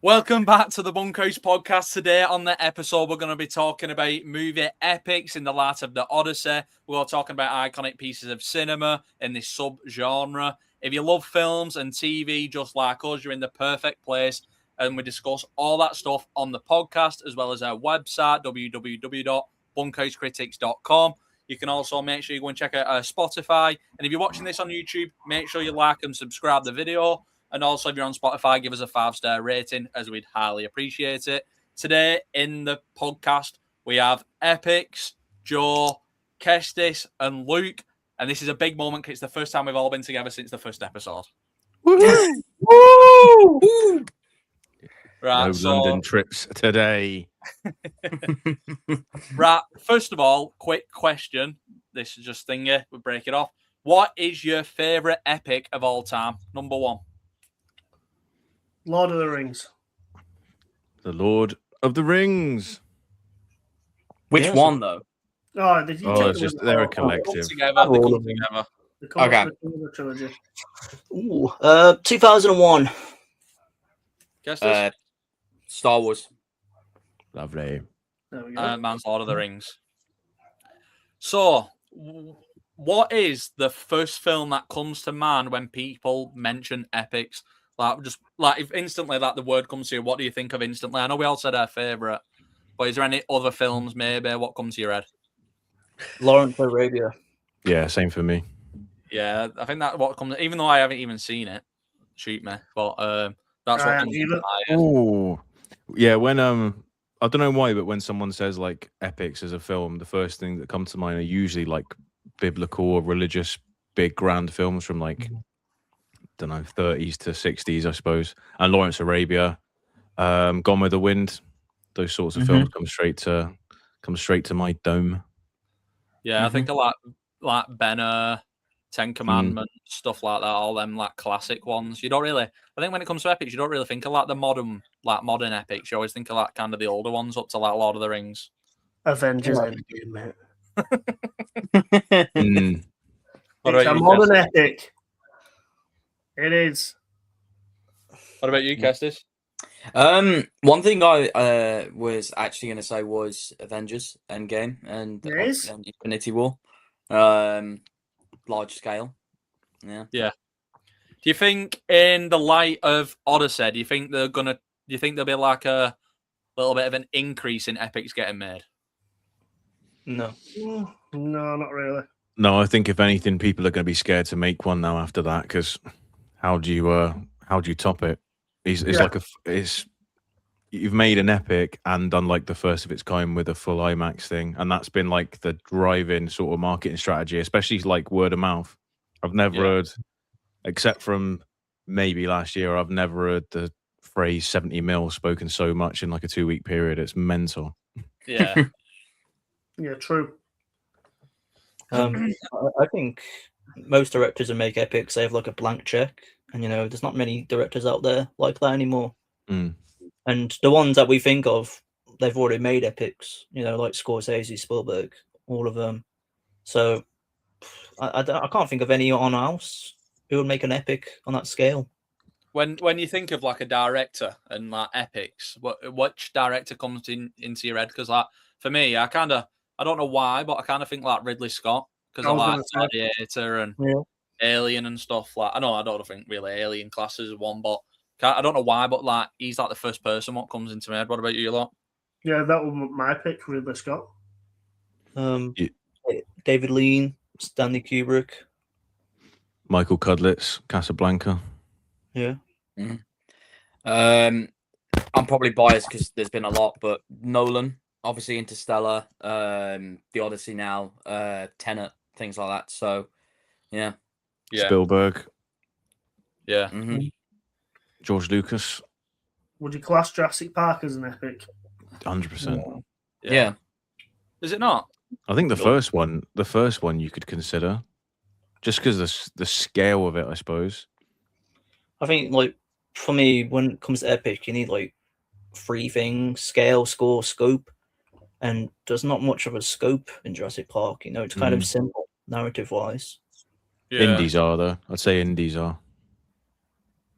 Welcome back to the Bunkhouse Podcast. Today on the episode, we're going to be talking about movie Epicz in the light of the Odyssey. We're talking about iconic pieces of cinema in this sub-genre. If you love films and TV just like us, you're in the perfect place. And we discuss all that stuff on the podcast, as well as our website, www.bunkhousecritics.com. You can also make sure you go and check out our Spotify. And if you're watching this on YouTube, make sure you like and subscribe the video. And also, if you're on Spotify, give us a 5-star rating, as we'd highly appreciate it. Today, in the podcast, we have Epicz, Joe, Kestis, and Luke. And this is a big moment because it's the first time we've all been together since the first episode. Woo! Woo! Right, no London trips today. Right, first of all, quick question. This is just thingy. We'll break it off. What is your favourite epic of all time? Number one. Lord of the Rings. The Lord of the Rings. Which one, though? Oh, it's just they're a collective. Together. The trilogy. Ooh, 2001. Guess Star Wars. Lovely. There we go. Man's Lord of the Rings. So, what is the first film that comes to mind when people mention Epicz? If instantly the word comes to you, what do you think of instantly? I know we all said our favourite, but is there any other films maybe? What comes to your head? Lawrence of Arabia. Yeah, same for me. Yeah, I think that's what comes. Even though I haven't even seen it, shoot me. But that's what comes to my head. Oh, yeah. When I don't know why, but when someone says like Epicz as a film, the first thing that comes to mind are usually like biblical or religious, big grand films from like. Don't know, 30s to 60s, I suppose. And Lawrence of Arabia, Gone with the Wind, those sorts of films come straight to my dome. Yeah, I think a lot like Ben-Hur, Ten Commandments, stuff like that, all them like classic ones. You don't really, I think when it comes to epics, you don't really think of like the modern epics. You always think of like kind of the older ones up to like Lord of the Rings. Avengers Endgame, mate. What It's a modern epic. It is. What about you, Kestis? One thing I was actually going to say was Avengers Endgame and Infinity War. Large scale. Yeah. Yeah. Do you think in the light of Odyssey, do you think there'll be like a little bit of an increase in epics getting made? No. No, not really. No, I think if anything, people are going to be scared to make one now after that because how do you top it? You've made an epic and done like the first of its kind with a full IMAX thing, and that's been like the driving sort of marketing strategy, especially like word of mouth. I've never heard, except from maybe last year, I've never heard the phrase 70 mil spoken so much in like a 2-week period. It's mental. Yeah. Yeah, true. I think most directors who make epics, they have like a blank check, and there's not many directors out there like that anymore. And the ones that we think of, they've already made epics, like Scorsese, Spielberg, all of them. So I can't think of anyone else who would make an epic on that scale. When you think of like a director and like epics, which director comes into your head? Because like for me, I don't know why, but I kind of think like Ridley Scott because I like Gladiator and Alien and stuff. Like I don't think really Alien classes as one, but I don't know why, but like he's like the first person what comes into my head. What about you lot? Yeah, that was my pick, Ridley Scott. David Lean, Stanley Kubrick, Michael Cudlitz, Casablanca. Yeah. I'm probably biased because there's been a lot, but Nolan, obviously Interstellar, The Odyssey now, Tenet, things like that. So, yeah. Spielberg. Yeah. George Lucas. Would you class Jurassic Park as an epic? 100%. Yeah. Is it not? I think the first one you could consider, just because the scale of it, I suppose. I think, like, for me, when it comes to epic, you need like 3 things: scale, score, scope. And there's not much of a scope in Jurassic Park. It's kind of simple narrative-wise. Yeah. Indies are though. I'd say indies are.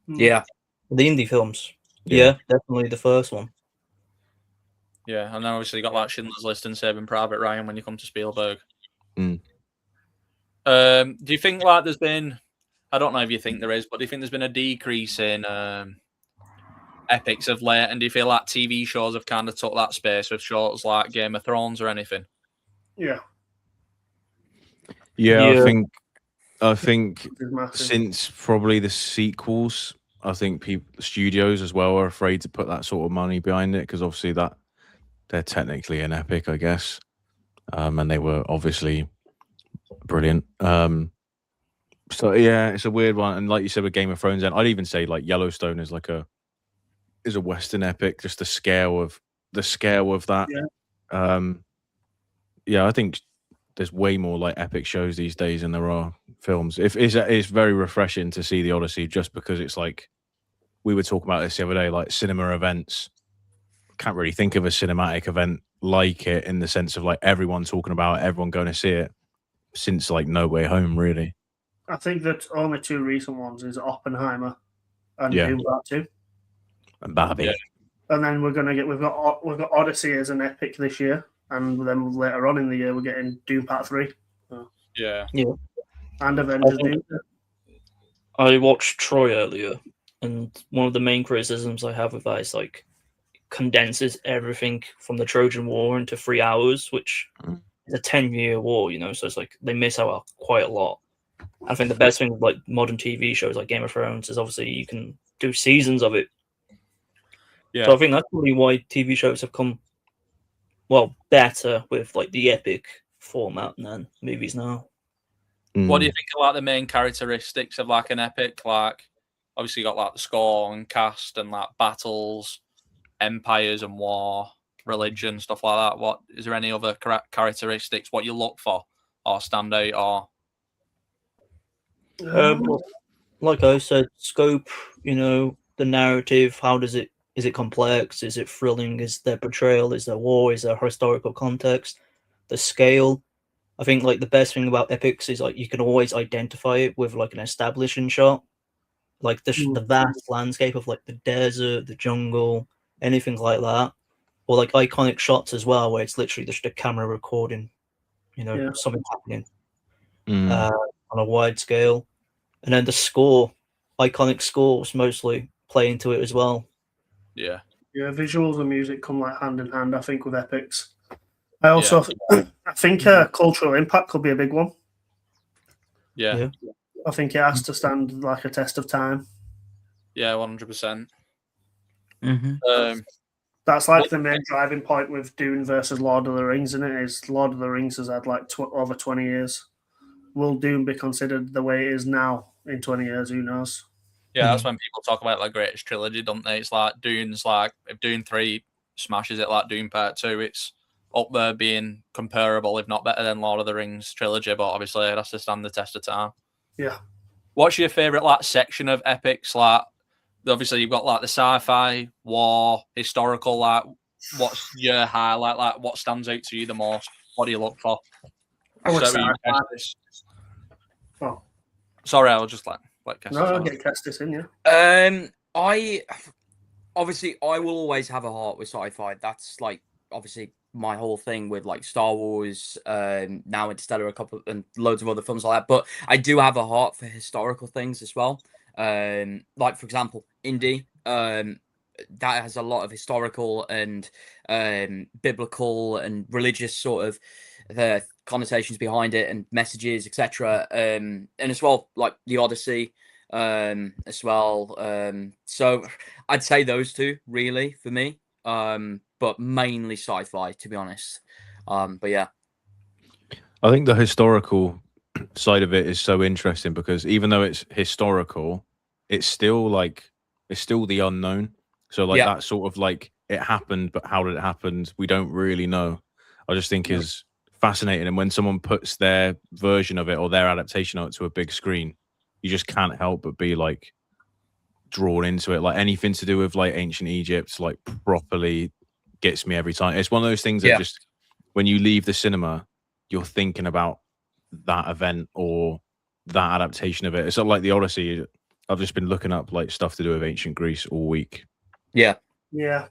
Yeah. The indie films, Yeah, definitely the first one. Yeah, and then obviously you got like Schindler's List and Saving Private Ryan when you come to Spielberg. Mm. Do you think like there's been? I don't know if you think there is, but do you think there's been a decrease in epics of late? And do you feel like TV shows have kind of took that space with shows like Game of Thrones or anything? Yeah. Yeah, I think It's massive. since probably the sequels, I think studios as well are afraid to put that sort of money behind it because obviously that they're technically an epic, I guess, and they were obviously brilliant. So yeah, it's a weird one, and like you said with Game of Thrones, and I'd even say like Yellowstone is a Western epic, just the scale of that. Yeah, I think there's way more like epic shows these days than there are films. It's very refreshing to see the Odyssey just because it's like we were talking about this the other day, like cinema events. Can't really think of a cinematic event like it in the sense of like everyone talking about it, everyone going to see it since like No Way Home, really. I think that only two recent ones is Oppenheimer and Yeah. Doom Part 2. And Barbie. Yeah. And then we've got Odyssey as an epic this year, and then later on in the year we're getting Doom Part 3. Yeah. And Avengers I think- Doom. I watched Troy earlier, and one of the main criticisms I have with that is like condenses everything from the Trojan War into 3 hours, which is a 10-year war, you know, so it's like they miss out quite a lot. I think the best thing with like modern TV shows like Game of Thrones is obviously you can do seasons of it. Yeah. So I think that's probably why TV shows have come better with like the epic format than movies now. What do you think are like the main characteristics of like an epic? Like obviously you got like the score and cast and like battles, empires and war, religion, stuff like that. What is there any other characteristics what you look for or stand out or Like I said, scope, you know, the narrative, is it complex? Is it thrilling? Is there portrayal? Is there war? Is there historical context? The scale. I think like the best thing about epics is like you can always identify it with like an establishing shot. Like the vast landscape of like the desert, the jungle, anything like that. Or like iconic shots as well, where it's literally just a camera recording, you know, something happening on a wide scale. And then the score, iconic scores mostly play into it as well. Yeah, visuals and music come like hand in hand, I think, with epics. I also I think cultural impact could be a big one. Yeah. I think it has to stand like a test of time. Yeah, 100%. That's like the main driving point with Dune versus Lord of the Rings, isn't it? Is Lord of the Rings has had like over 20 years. Will Dune be considered the way it is now in 20 years? Who knows? Yeah, that's when people talk about like greatest trilogy, don't they? It's like Dune's like if Dune 3 smashes it like Dune Part 2, it's up there being comparable, if not better than Lord of the Rings trilogy, but obviously it has to stand the test of time. Yeah. What's your favourite like section of epics? Like obviously you've got like the sci-fi, war, historical, like what's your highlight? Like what stands out to you the most? What do you look for? Sorry, I was just like I'll get Kestis in, yeah. I will always have a heart with sci-fi. That's like obviously my whole thing with like Star Wars, now Interstellar, and loads of other films like that. But I do have a heart for historical things as well. Like for example, Indy. That has a lot of historical and biblical and religious sort of connotations behind it and messages, etc. And as well, like the Odyssey, as well. So I'd say those two really for me. But mainly sci-fi, to be honest. But yeah, I think the historical side of it is so interesting because even though it's historical, it's still the unknown. So like that sort of like it happened, but how did it happen? We don't really know. I just think is fascinating. And when someone puts their version of it or their adaptation of it to a big screen, you just can't help but be like drawn into it. Like anything to do with like ancient Egypt, like properly gets me every time. It's one of those things that just when you leave the cinema, you're thinking about that event or that adaptation of it. It's not like the Odyssey. I've just been looking up like stuff to do with ancient Greece all week. Yeah. Yeah.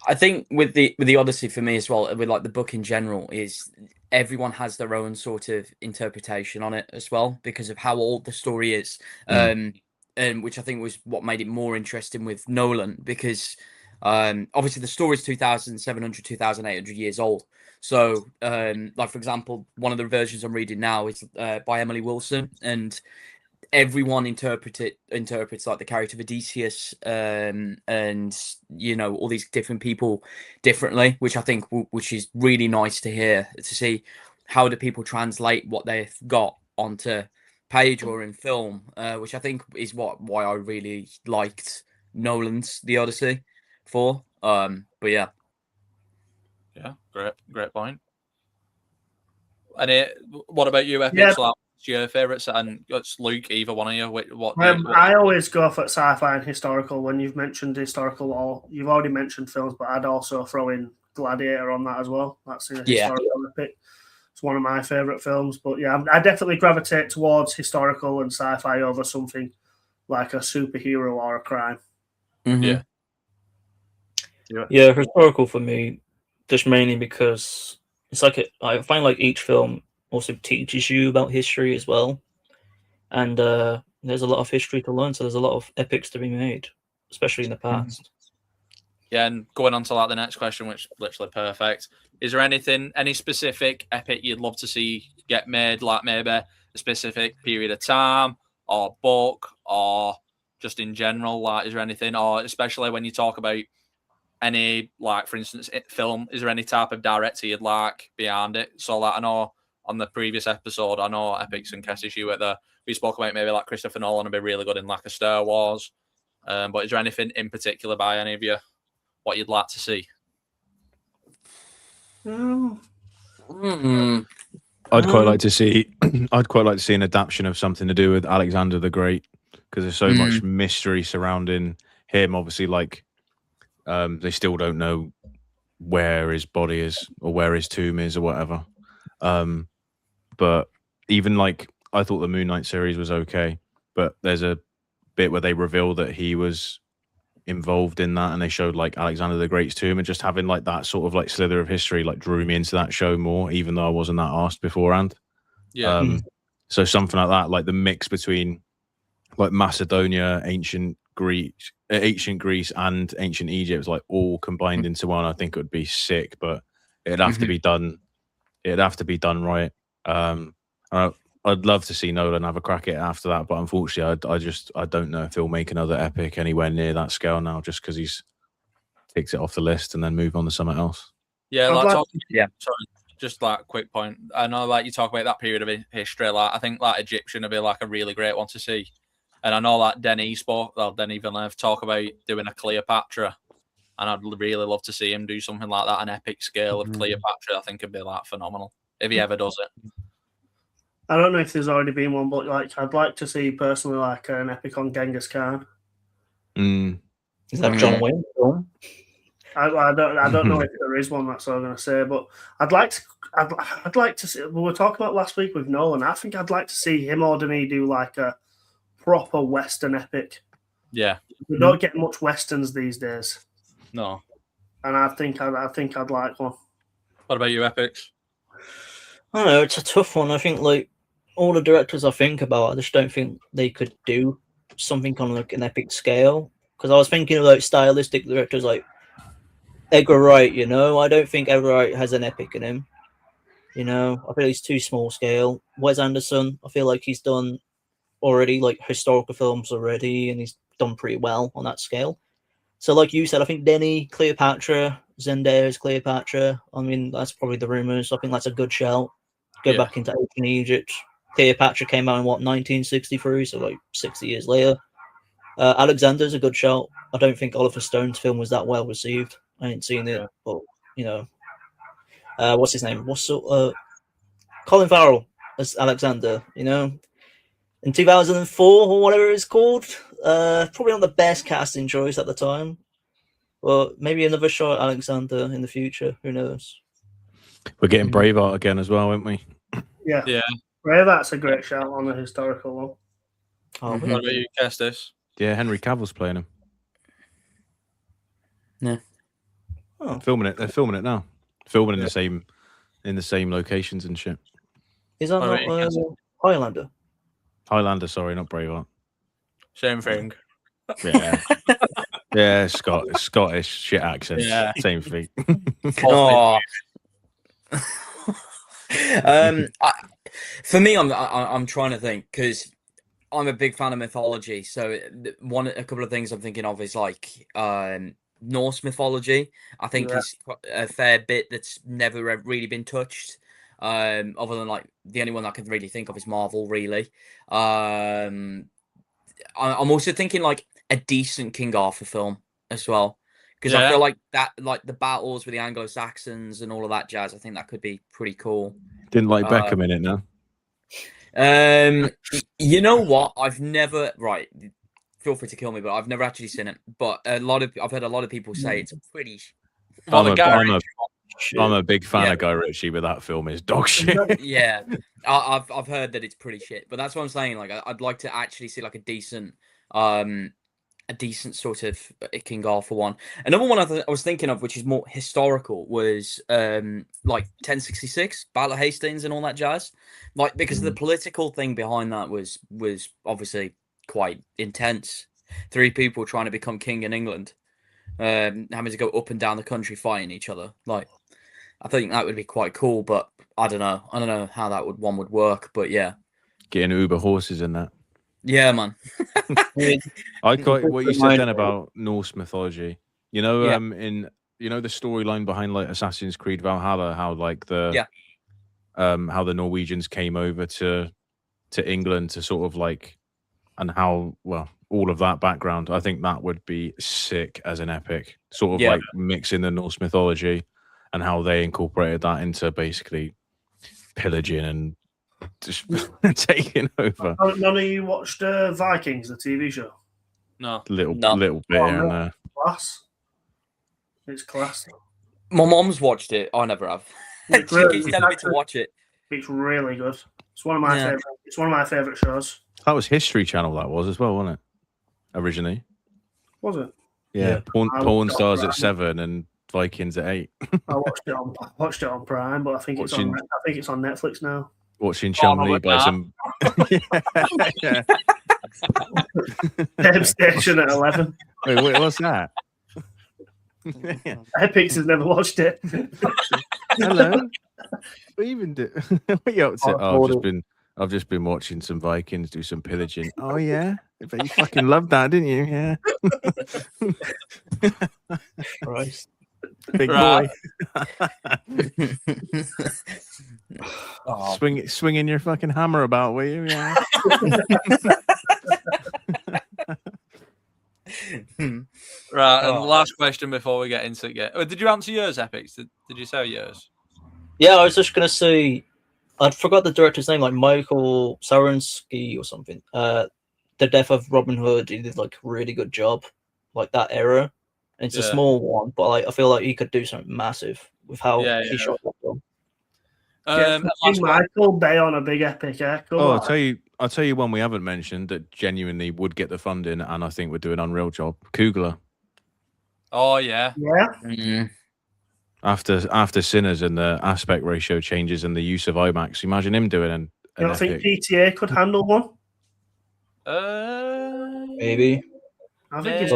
I think with the Odyssey for me as well, with like the book in general, is everyone has their own sort of interpretation on it as well because of how old the story is, and which I think was what made it more interesting with Nolan because obviously the story is 2,700, 2,800 years old. So, like for example, one of the versions I'm reading now is by Emily Wilson, and everyone interprets like the character of Odysseus and all these different people differently, which I think which is really nice to hear, to see how do people translate what they've got onto page or in film, which I think is why I really liked Nolan's The Odyssey for. But yeah, great point. And what about you, Epicz? Yeah. Like, what's your favourites? And it's Luke, either one of you. What I always go for sci-fi and historical. When you've mentioned historical, or you've already mentioned films, but I'd also throw in Gladiator on that as well. That's a historical epic. It's one of my favourite films. But yeah, I definitely gravitate towards historical and sci-fi over something like a superhero or a crime. mm-hmm. Yeah, historical for me, just mainly because it's like I find like each film also teaches you about history as well, and there's a lot of history to learn. So there's a lot of epics to be made, especially in the past. Yeah, and going on to like the next question, which is literally perfect. Is there any specific epic you'd love to see get made, like maybe a specific period of time or book or just in general? Like, is there anything, or especially when you talk about any, like, for instance, film, is there any type of director you'd like behind it? So, like, I know on the previous episode, I know Epicz and Kessis, we spoke about maybe like Christopher Nolan would be really good in like a Star Wars. But is there anything in particular by any of you what you'd like to see? I'd quite like to see. I'd quite like to see an adaptation of something to do with Alexander the Great, because there's so much mystery surrounding him. Obviously, like they still don't know where his body is or where his tomb is or whatever. But even like I thought the Moon Knight series was okay, but there's a bit where they reveal that he was involved in that, and they showed like Alexander the Great's tomb, and just having like that sort of like slither of history like drew me into that show more, even though I wasn't that asked beforehand. So something like that, like the mix between like Macedonia, ancient Greece and ancient Egypt, like all combined into one, I think it would be sick, but it'd have to be done right. I'd love to see Nolan have a crack at it after that, but unfortunately, I don't know if he'll make another epic anywhere near that scale now, just because he's takes it off the list and then move on to something else. Yeah, sorry, just like quick point. I know, like you talk about that period of history. Like I think like Egyptian would be like a really great one to see, and I know like Denis Villeneuve talk about doing a Cleopatra, and I'd really love to see him do something like that, an epic scale of Cleopatra. I think it'd be like phenomenal if he ever does it. I don't know if there's already been one, but like I'd like to see personally like an epic on Genghis Khan. Is that John Wayne film? I don't know if there is one. That's all I'm going to say. But I'd like to see. We were talking about last week with Nolan. I think I'd like to see him or Denis do like a proper Western epic. Yeah, we don't get much Westerns these days. No, and I think I'd like one. What about you, Epicz? I don't know. It's a tough one. I think like all the directors I think about, I just don't think they could do something on like an epic scale. Because I was thinking of like stylistic directors like Edgar Wright. I don't think Edgar Wright has an epic in him. I feel he's too small scale. Wes Anderson, I feel like he's done already like historical films already, and he's done pretty well on that scale. So like you said, I think Denis, Cleopatra, Zendaya's Cleopatra. I mean, that's probably the rumors. I think that's a good shout. Go back into ancient Egypt. Cleopatra came out in 1963, so like 60 years later. Alexander's a good shout. I don't think Oliver Stone's film was that well received. I ain't seen it, but what's his name? Colin Farrell as Alexander. In 2004 or whatever it's called. Probably not the best casting choice at the time, but maybe another shot at Alexander in the future. Who knows? We're getting Braveheart again as well, aren't we? Yeah. Braveheart's a great shout on the historical one. What about you, Kestis? Yeah, Henry Cavill's playing him. Yeah. Oh. They're filming it now. Filming in the same locations and shit. Is that not Highlander? Highlander, sorry, not Braveheart. Same thing. Yeah. Yeah, Scottish shit accents. Yeah. Same thing. Oh. For me, I'm trying to think because I'm a big fan of mythology. So a couple of things I'm thinking of is like Norse mythology. I think is a fair bit that's never really been touched. Other than like the only one I can really think of is Marvel. Really, I'm also thinking like a decent King Arthur film as well. Because I feel like that, like the battles with the Anglo-Saxons and all of that jazz, I think that could be pretty cool. Didn't like Beckham in it, no? You know what? I've never. Right, feel free to kill me, but I've never actually seen it. But I've heard a lot of people say it's pretty. Well, I'm a big fan of Guy Ritchie, but that film is dog shit. Yeah, I've heard that it's pretty shit. But that's what I'm saying. Like, I'd like to actually see like a decent sort of King Arthur one. Another one I was thinking of, which is more historical, was like 1066, Battle of Hastings, and all that jazz. Like because the political thing behind that was obviously quite intense. 3 people trying to become king in England, having to go up and down the country fighting each other. Like, I think that would be quite cool, but I don't know how that would work. But yeah, getting Uber horses in that. Yeah, man. I quite what you said then about Norse mythology. You know, in the storyline behind like Assassin's Creed Valhalla, how like how the Norwegians came over to England to sort of like, and how all of that background. I think that would be sick as an epic, sort of like mixing the Norse mythology and how they incorporated that into basically pillaging and just taking over. None of you watched Vikings, the TV show? No. Little bit here and there. Class. It's class. My mom's watched it. I never have. She keeps telling me to watch it. It's really good. It's one of my favorite. It's one of my favorite shows. That was History Channel. That was as well, wasn't it? Originally. Was it? Yeah. Porn stars at 7 and Vikings at 8. I watched it on Prime, but I think it's on Netflix now. Watching Chun-Li by some Deb Station at 11. Wait, what's that? Epicz has never watched it. Hello. What even do? What are you up to? I've just been watching some Vikings do some pillaging. Oh yeah, I bet you fucking loved that, didn't you? Yeah. Christ. Big boy. Swinging your fucking hammer about, will you? Yeah. Right, and the last question before we get into it. Did you answer yours, Epicz? Did you say yours? Yeah, I was just gonna say, I forgot the director's name, like Michael Sarensky or something. The Death of Robin Hood. He did like a really good job, like that era. And it's a small one, but like I feel like he could do something massive with how he shot that film. Michael Bay on a big epic. I'll tell you one we haven't mentioned that genuinely would get the funding, and I think would do an unreal job. Kugler. Oh yeah. Yeah. Mm-hmm. After Sinners and the aspect ratio changes and the use of IMAX, imagine him doing an You don't think PTA could handle one? Maybe. I think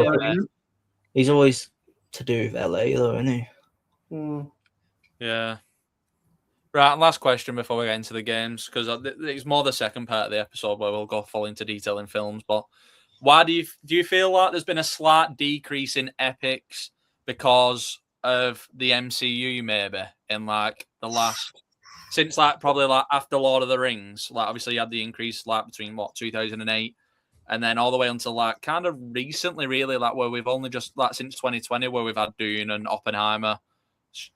he's always to do with LA though, isn't he? Mm. Yeah. Right, and last question before we get into the games, because it's more the second part of the episode where we'll go full into detail in films. But why do you feel like there's been a slight decrease in epics because of the MCU, maybe in like the last since like probably like after Lord of the Rings? Like obviously you had the increase like between 2008 and then all the way until like kind of recently, really, like where we've only just like since 2020 where we've had Dune and Oppenheimer.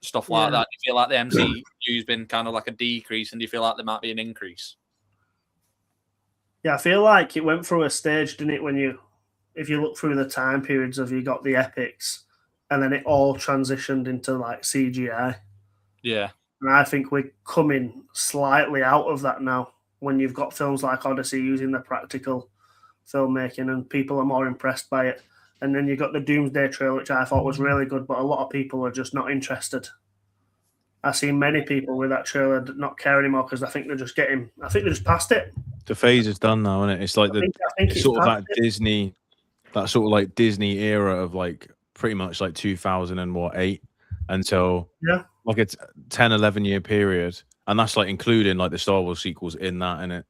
Stuff like that. Do you feel like the MCU's been kind of like a decrease, and do you feel like there might be an increase? Yeah, I feel like it went through a stage, didn't it? If you look through the time periods of you got the epics, and then it all transitioned into like CGI. Yeah, and I think we're coming slightly out of that now. When you've got films like Odyssey using the practical filmmaking, and people are more impressed by it. And then you got the Doomsday trailer, which I thought was really good, but a lot of people are just not interested. I've seen many people with that trailer not care anymore because I think they're just past it. The phase is done now, isn't it? It's like I think it's sort of that it. Disney, that sort of like Disney era of like pretty much like 2008 until like a 10, 11 year period. And that's like including like the Star Wars sequels in that, innit?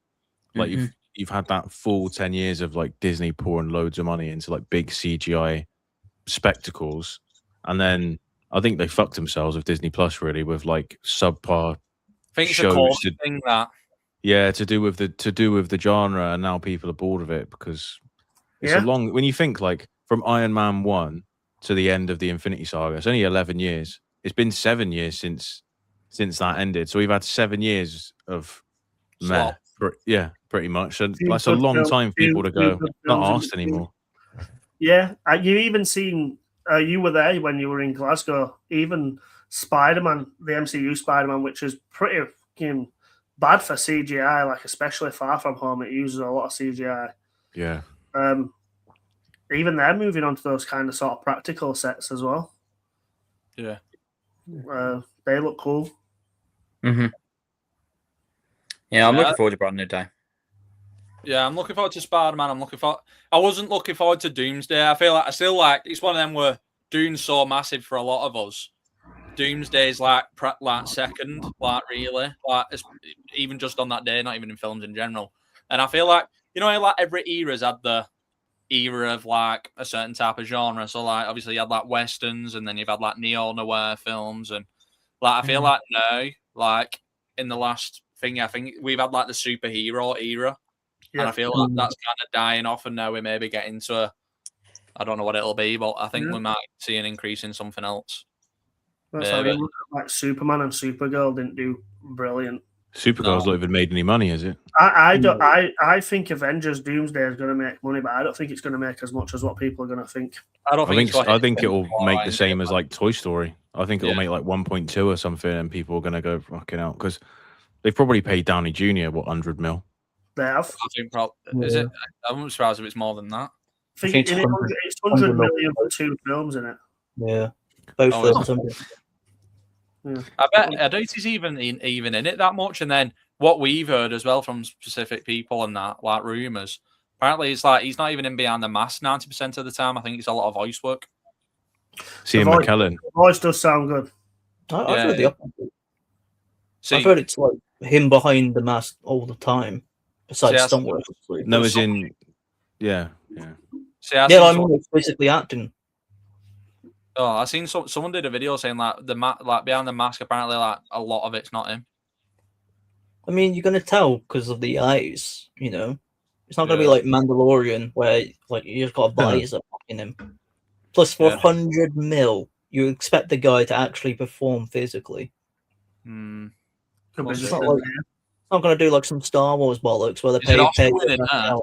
Like you've had that full 10 years of like Disney pouring loads of money into like big CGI spectacles, and then I think they fucked themselves with Disney Plus really with like subpar I think it's shows a core thing that to do with the genre, and now people are bored of it because it's a long. When you think like from Iron Man 1 to the end of the Infinity Saga, it's only 11 years. It's been 7 years since that ended, so we've had 7 years of meh. Pretty much. So that's a long time for people to go, not asked anymore. Yeah, you even seen, you were there when you were in Glasgow, even Spider-Man, the MCU Spider-Man, which is pretty bad for CGI, like especially Far From Home, it uses a lot of CGI. Yeah. Even they're moving on to those kind of sort of practical sets as well. Yeah. They look cool. Mm-hmm. Yeah, I'm looking forward to Brand New Day. Yeah, I'm looking forward to Spider-Man. I wasn't looking forward to Doomsday. I feel like it's one of them where Doom's so massive for a lot of us. Doomsday's like second, like really, like even just on that day, not even in films in general. And I feel like, like every era's had the era of like a certain type of genre. So like obviously you had like westerns, and then you've had like neo-noir films, and like I feel like now, like in the last thing, I think we've had like the superhero era, and I feel like that's kind of dying off, and now we maybe get into I don't know what it'll be, but I think we might see an increase in something else. That's how you look at, like Superman and Supergirl didn't do brilliant. Supergirl's not even made any money, is it? I think Avengers Doomsday is going to make money, but I don't think it's going to make as much as what people are going to think. I think it will make the same as like Toy Story. I think it will make like 1.2 or something, and people are going to go fucking out because they've probably paid Downey Jr. 100 mil. They have. I think is it? I wouldn't be surprised if it's more than that. I think it's 100 million for 2 films in it. Yeah, both films. Yeah. I doubt he's even in it that much. And then what we've heard as well from specific people and that, like rumors, apparently it's like he's not even in Behind the Mask 90% of the time. I think it's a lot of voice work. Ian McKellen. The voice does sound good. I've heard the opposite. I've heard it's like him behind the mask all the time. Besides stunt work. No, as in, yeah. I mean, it's basically acting. Oh, I seen someone did a video saying like Behind the Mask. Apparently, like a lot of it's not him. I mean, you're gonna tell because of the eyes. It's not gonna be like Mandalorian where like you just got a visor in him. Plus, for 100 mil, you expect the guy to actually perform physically. It's not gonna do like some Star Wars bollocks where they pay.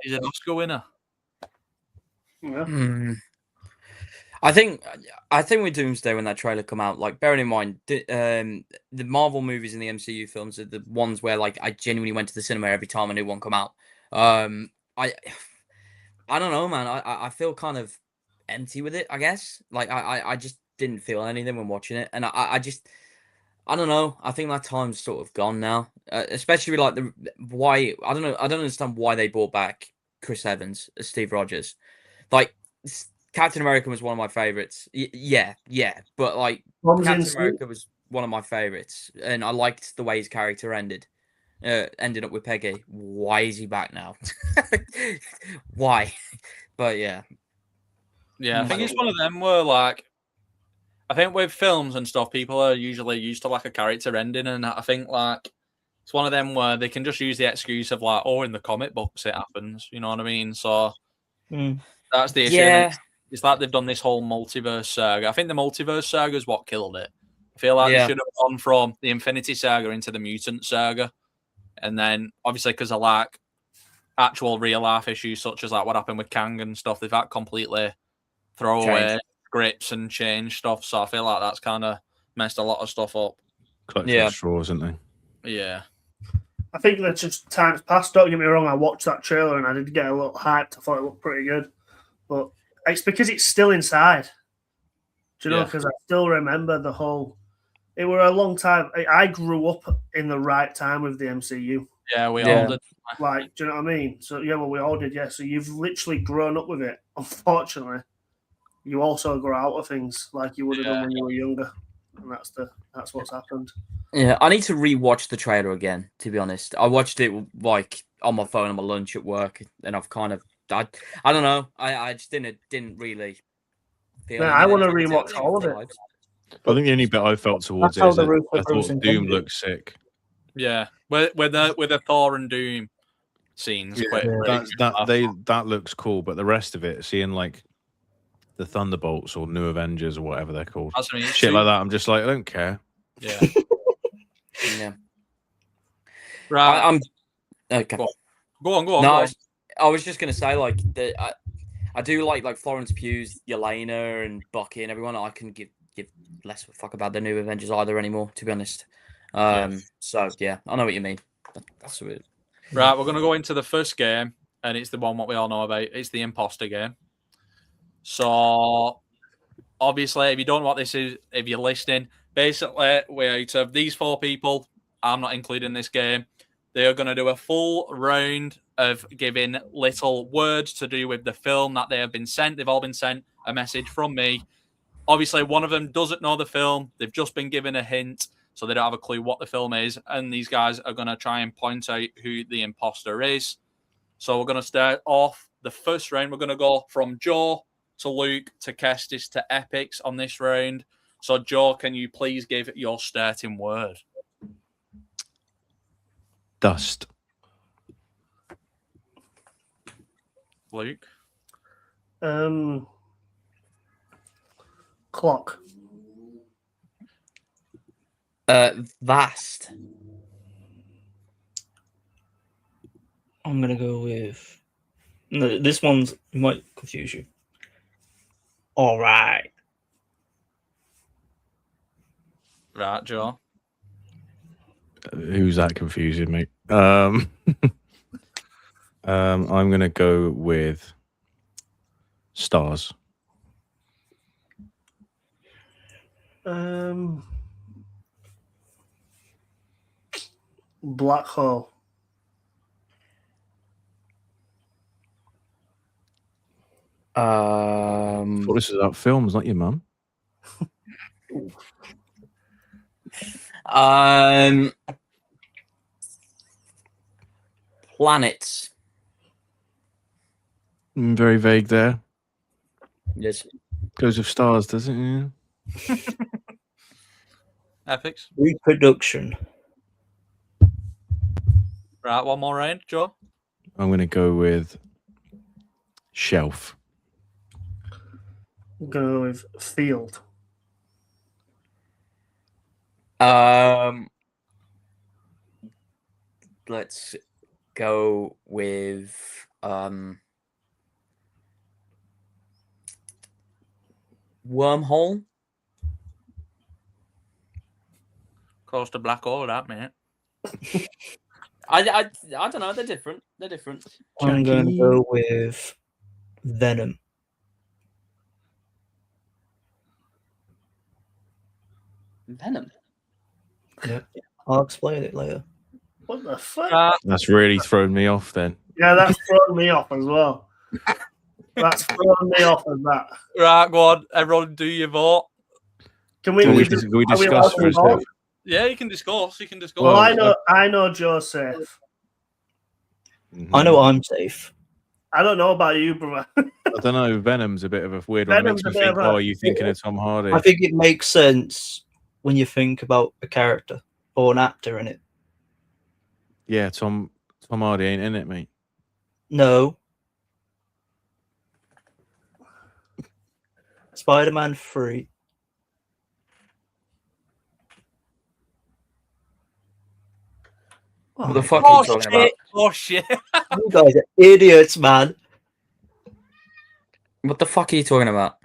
He's an Oscar winner. Yeah. I think with Doomsday, when that trailer come out, like bearing in mind the Marvel movies and the MCU films are the ones where like I genuinely went to the cinema every time a new one come out. I don't know, man. I feel kind of empty with it, I guess. Like I just didn't feel anything when watching it, and I don't know. I think that time's sort of gone now, especially with like why I don't know. I don't understand why they brought back Chris Evans as Steve Rogers. Like Captain America was one of my favorites. Yeah, but like Captain America was one of my favorites, and I liked the way his character ended up with Peggy. Why is he back now? Why? But yeah, I think it's one of them where like. I think with films and stuff, people are usually used to like a character ending, and I think like it's one of them where they can just use the excuse of like, in the comic books it happens. You know what I mean? So that's the issue. Yeah. It's like they've done this whole multiverse saga. I think the multiverse saga is what killed it. I feel like they should have gone from the Infinity Saga into the Mutant Saga, and then obviously because of like actual real life issues such as like what happened with Kang and stuff, they've had completely throw away scripts and change stuff. So I feel like that's kind of messed a lot of stuff up. Clutching straws, isn't they? Yeah. I think that's just times past. Don't get me wrong. I watched that trailer and I did get a little hyped. I thought it looked pretty good, but It's because it's still inside. Do you know? Yeah. Because I still remember the whole. It were a long time. I grew up in the right time with the MCU. Yeah, we Yeah. all did. Like, do you know what I mean? So yeah, well, we all did. Yeah. So you've literally grown up with it. Unfortunately, you also grow out of things like you would have done when you were younger, and that's what's happened. Yeah, I need to rewatch the trailer again. To be honest, I watched it like on my phone on my lunch at work, and I've kind of I don't know. I just didn't really feel. Yeah, I want to rewatch all of it. I think the only bit I felt towards That's how it is the that Russo I Bros thought Doom intended. looked sick. Yeah, with the Thor and Doom scenes. Yeah, that looks cool, but the rest of it, seeing like the Thunderbolts or New Avengers or whatever they're called, That's what I mean, shit like that, I'm just like, I don't care. Yeah. Yeah. Right. I'm okay. Go on. No, I was just gonna say like I do like Florence Pugh's Yelena and Bucky and everyone. I can give less of a fuck about the New Avengers either anymore, to be honest. So yeah, I know what you mean. That's weird. Right, we're gonna go into the first game, and it's the one what we all know about. It's the imposter game. So obviously, if you don't know what this is, if you're listening, basically, we're out of these 4 people. I'm not including this game. They are going to do a full round of giving little words to do with the film that they have been sent. They've all been sent a message from me. Obviously, one of them doesn't know the film. They've just been given a hint, so they don't have a clue what the film is. And these guys are going to try and point out who the imposter is. So we're going to start off the first round. We're going to go from Joe to Luke to Kestis to Epicz on this round. So, Joe, can you please give your starting word? Dust. Luke? Clock. Vast. I'm gonna go with. No, this one's might confuse you. All right. Right, Joe. Who's that confusing, mate? I'm gonna go with stars. Black hole. I thought this is about films, not your mum. Planets. Very vague there. Yes. Goes with stars, doesn't it? Epicz. Reproduction. Right, one more round, Joe. I'm gonna go with shelf. Go with field. Let's go with wormhole. Close to black hole, that, mate. I don't know. They're different. I'm going to go with venom. Venom. Yeah. I'll explain it later. What the fuck? That's really thrown me off then. Yeah, that's thrown me off as well. That's thrown me off as that. Right, go on. Everyone do your vote. Can we discuss for a second? Yeah, you can discuss. Well, I know Joe's safe. I know I'm safe. I don't know about you, brother. I don't know. Venom's a bit of a weird one. It makes me think, oh, are you thinking of Tom Hardy? I think it makes sense when you think about a character or an actor in it. Yeah, Tom Hardy ain't in it, mate. No. Spider-Man 3. What the fuck are you talking about? Oh shit! You guys are idiots, man. What the fuck are you talking about?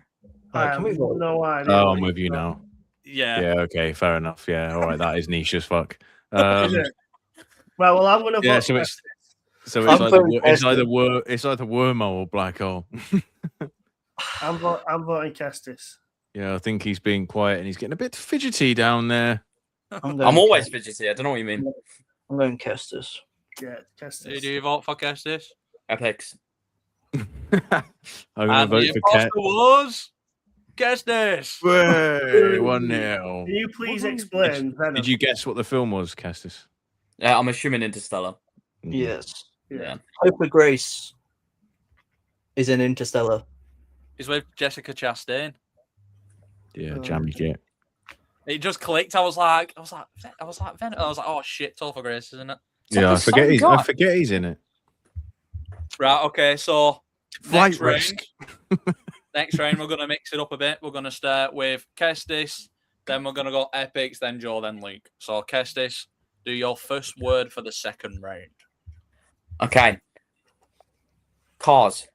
Can we vote? No idea. Oh, I'm with you now. Yeah. Yeah. Okay. Fair enough. Yeah. All right. That is niche as fuck. Is it? Right. Well, I'm going to Yeah. vote. So it's either wormhole or black hole. I'm voting Kestis. Yeah, I think he's being quiet and he's getting a bit fidgety down there. I'm always fidgety. I don't know what you mean. I'm going Kestis. Yeah, Kestis. Do you vote for Kestis? Epicz. I'm going to vote for Cat. Was Kestis. 1-0. Can you please explain Venom? Did you guess what the film was, Kestis? Yeah, I'm assuming Interstellar. Yes. Yeah. Hope of Grace is in Interstellar. He's with Jessica Chastain. Yeah, jammy kit. It just clicked. I was like, Venom. I was like, oh shit, Toll for Grace, isn't it? Yeah, I forget he's in it. Right. Okay. So Flight risk. Next round, we're gonna mix it up a bit. We're gonna start with Kestis, then we're gonna go Epicz, then Joe, then Luke. So Kestis, do your first word for the second round. Okay. Cars.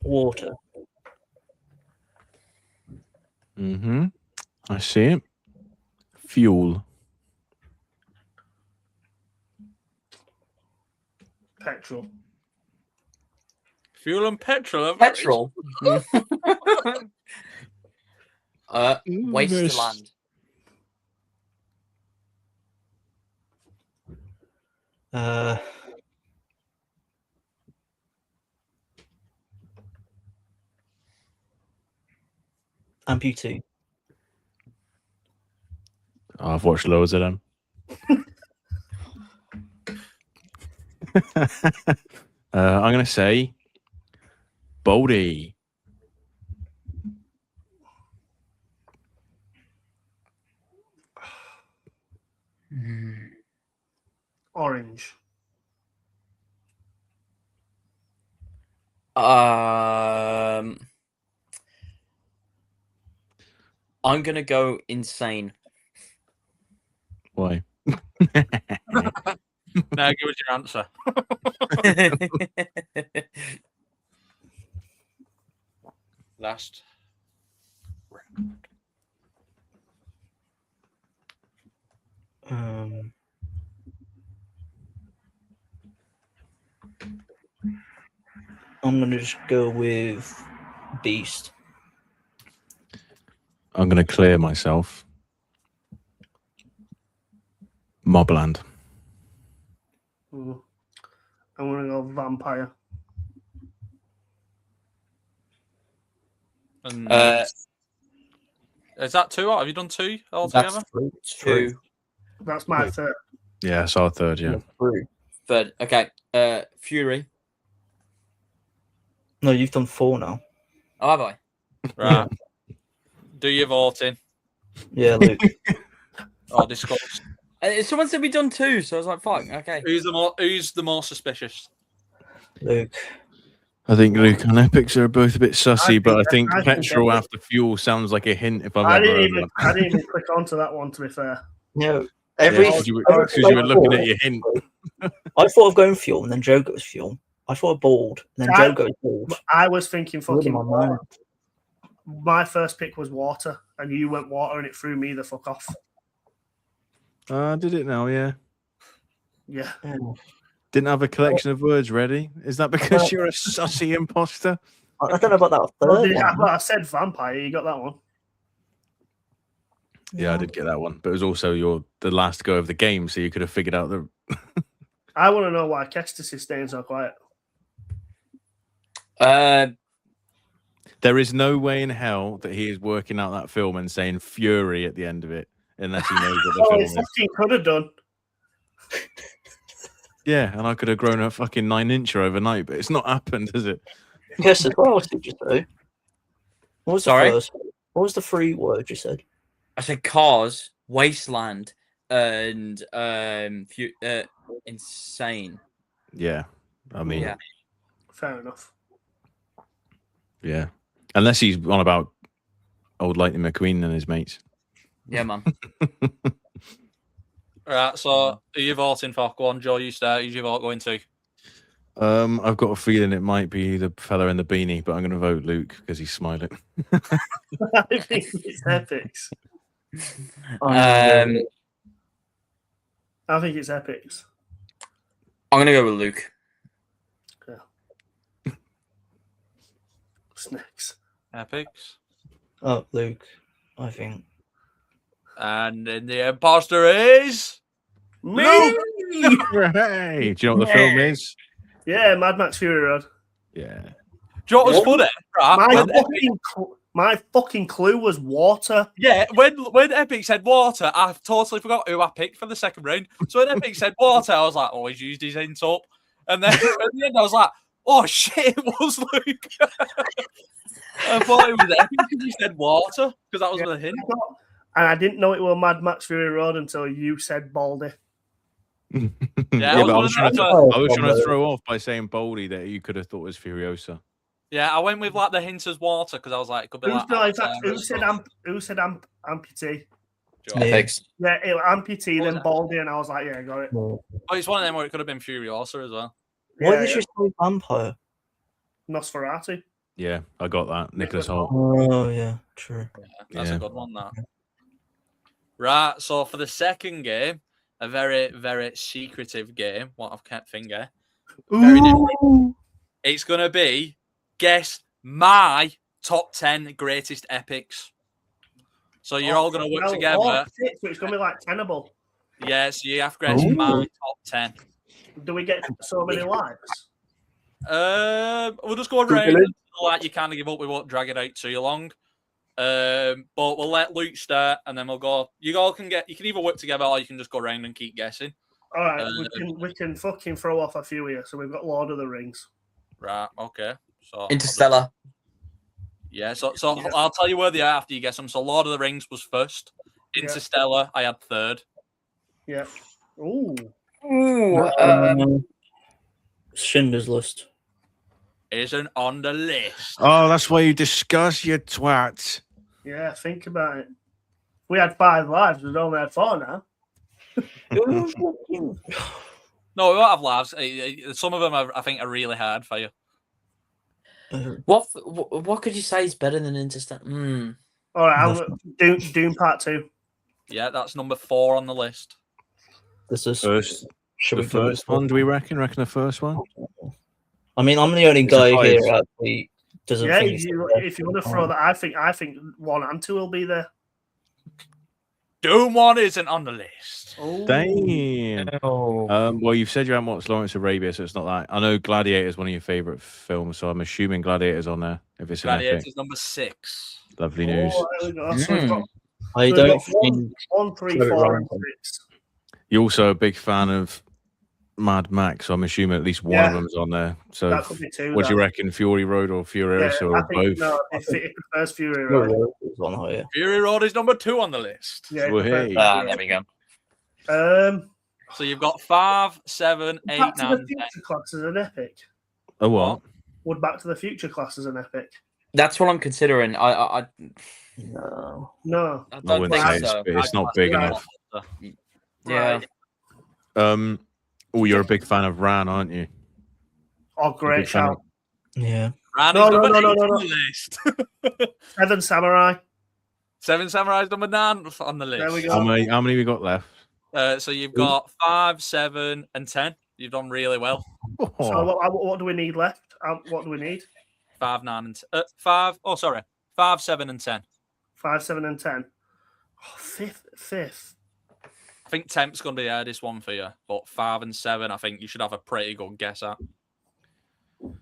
Water. I see it. Fuel. Petrol. Fuel and petrol. Petrol. Wasteland. Amputee. Oh, I've watched loads of them. I'm going to say Boldy. Orange. I'm gonna go insane. Why? Now give us your answer. Last. I'm gonna just go with Beast. I'm going to clear myself. Mobland. I'm gonna go vampire. And, is that two? Have you done two altogether? That's two. That's my third. Yeah, I saw a third, yeah. Third. Okay. Fury. No, you've done 4 now. Oh, have I? Right. Do your voting Yeah, Luke. or discuss. Someone said we done 2, so I was like, "Fuck." Okay. Who's the more suspicious? Luke. I think Luke and Epicz are both a bit sussy, but I think I think petrol Epicz. after fuel sounds like a hint if I've I ever didn't heard even one. I didn't even click onto that one, to be fair. No, every. Because you were looking at your hint. I thought of going fuel, and then Joe goes fuel. I thought of bald, and then Joe goes bald. I was thinking fucking my water. mind. My first pick was water, and you went water, and it threw me the fuck off. Did it now? Yeah. Yeah. Didn't have a collection of words ready. Is that because you're a sussy imposter? I don't know about that Well, third one. I said vampire. You got that one. Yeah, I did get that one, but it was also the last go of the game, so you could have figured out the. I want to know why Kestis is staying so quiet. There is no way in hell that he is working out that film and saying Fury at the end of it, unless he knows what the Oh, film he is. fucking could have done. Yeah, and I could have grown a fucking 9-incher overnight, but it's not happened, has it? Yes, what else did you say? What was Sorry? the first? What was the 3 words you said? I said cars, wasteland, and insane. Yeah, I mean, Yeah. Fair enough. yeah. Unless he's on about old Lightning McQueen and his mates. Yeah, man. Right, so are you voting for? Go on, Joe, you start. Who's your vote going to? I've got a feeling it might be the fella in the beanie, but I'm going to vote Luke because he's smiling. I think it's Epicz. I'm I think it's Epicz. gonna go with Luke. Snakes. Epicz. Oh, Luke, I think. And then the imposter is Me. Hey, do you know what the film is? Yeah, Mad Max Fury Road. Yeah. Do you know what was funny? Right? My fucking clue was water. Yeah, when Epicz said water, I totally forgot who I picked for the second round. So when Epicz said water, I was like, oh, he's used his hint up. And then at the end, I was like, oh shit, it was Luke. I thought it was Epicz because he said water, because that was the hint. And I didn't know it was Mad Max Fury Road until you said Baldy. Yeah, but I was trying to to throw off by saying Baldy that you could have thought was Furiosa. Yeah, I went with like the hint as water because I was like, it could be like. Who said amputee? Epicz. Yeah, it was amputee, then Baldy, and I was like, yeah, got it. Oh, it's one of them where it could have been Furiosa as well. Why did you say vampire? Nosferatu. Yeah, I got that. Nicholas Hoult. Oh, yeah, true. Yeah, that's a good one, that. Right, so for the second game, a very, very secretive game, what I've kept finger. Very different. It's going to be guess my top 10 greatest epics. So you're all going to work together. So it's going to be like Tenable. Yeah, so you have to guess my top 10. Do we get so many likes? We'll just go around. Like you kind of give up, we won't drag it out too long. But we'll let Luke start, and then we'll go. You all can get. You can either work together, or you can just go around and keep guessing. All right, we can fucking throw off a few here. So we've got Lord of the Rings. Right. Okay. So Interstellar. Yeah. So I'll tell you where they are after you guess them. So Lord of the Rings was first. Interstellar, I had third. Yeah. Ooh. Schindler's List. Isn't on the list. Oh, that's why you discuss, you twat. Yeah, think about it. We had 5 lives. We've only had 4 now. No, we won't have lives. Some of them, I think, are really hard for you. What could you say is better than Interstellar? All right, Doom Part 2. Yeah, that's number 4 on the list. This is First. Should The we put first one, do we reckon? Reckon the first one? I mean, I'm the only It's a guy five. here actually doesn't Yeah, think if you want to throw that, I think 1 and 2 will be there. Doom 1 isn't on the list. Oh, Damn. Oh. Well, you've said you haven't watched Lawrence of Arabia, so it's not that. I know Gladiator is one of your favourite films, so I'm assuming Gladiator's on there. If it's an epic. Gladiator's number 6. Lovely news. there we go. So we've got, I so we've don't got think 1, 3, Got it 4, wrong. and 6. You're also a big fan of Mad Max, so I'm assuming at least one of them's on there. So, That could be 2. what do you reckon? Fury Road or Furiosa I or think, both? no, it prefers Fury Road. is on higher. Fury Road is number 2 on the list. Yeah, it Well, prefers hey. Fury There Road. we go. So you've got 5, 7, 8, Back to 9, the 10. Future class as an epic. A what? Would Back to the Future class as an epic? That's what I'm considering. I No. No. I I don't wouldn't think say so. it's not big enough. yeah. Right. Oh, you're a big fan of Ran, aren't you? Oh, great big fan shout. Yeah. Ran No, is no, number no, 8 no, on no. the list. 7 Samurai. 7 Samurai is number 9 on the list. There we go. How many we got left? So you've got 5, 7, and 10. You've done really well. So what do we need left? What do we need? 5, 9, and 5. Oh, sorry. 5, 7, and 10. 5, 7, and 10. Oh, fifth. I think 10th's going to be the hardest one for you, but 5 and 7, I think you should have a pretty good guess at. Do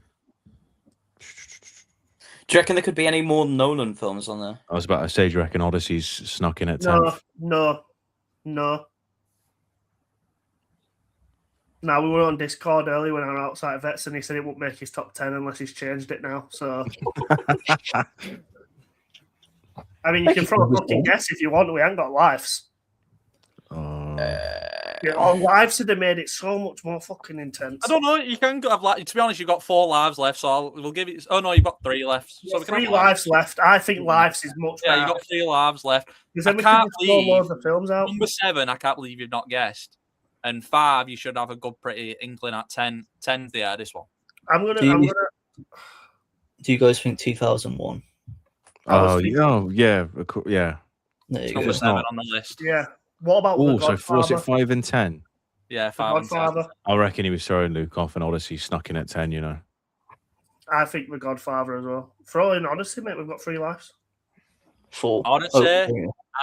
you reckon there could be any more Nolan films on there? I was about to say, do you reckon Odyssey's snuck in at 10th? No. Now, we were on Discord earlier when I was outside Vets, and he said it won't make his top 10 unless he's changed it now. So, I mean, you can throw a fucking guess if you want. We ain't got lives. Oh. Yeah, our lives would have made it so much more fucking intense. I don't know. You can have, like, to be honest, you've got 4 lives left, so we'll give it. Oh, no, you've got 3 left. So we can 3 have lives left. I think lives is much Yeah, better. you've got 3 lives left. Because then I we can can't just throw believe- loads of films out. Number 7, I can't believe you've not guessed. And 5, you should have a good, pretty inkling at 10. 10's the hardest one. Do you guys think 2001? Oh, yeah. There It's you number go. 7 on the list. Yeah. What about Oh, The so Godfather? was it 5 and 10? Yeah, The 5 and 10. Godfather. I reckon he was throwing Luke off, and Odyssey snuck in at 10. You know. I think The Godfather as well. Throw in Odyssey, mate. We've got 3 lives. 4. Odyssey yeah.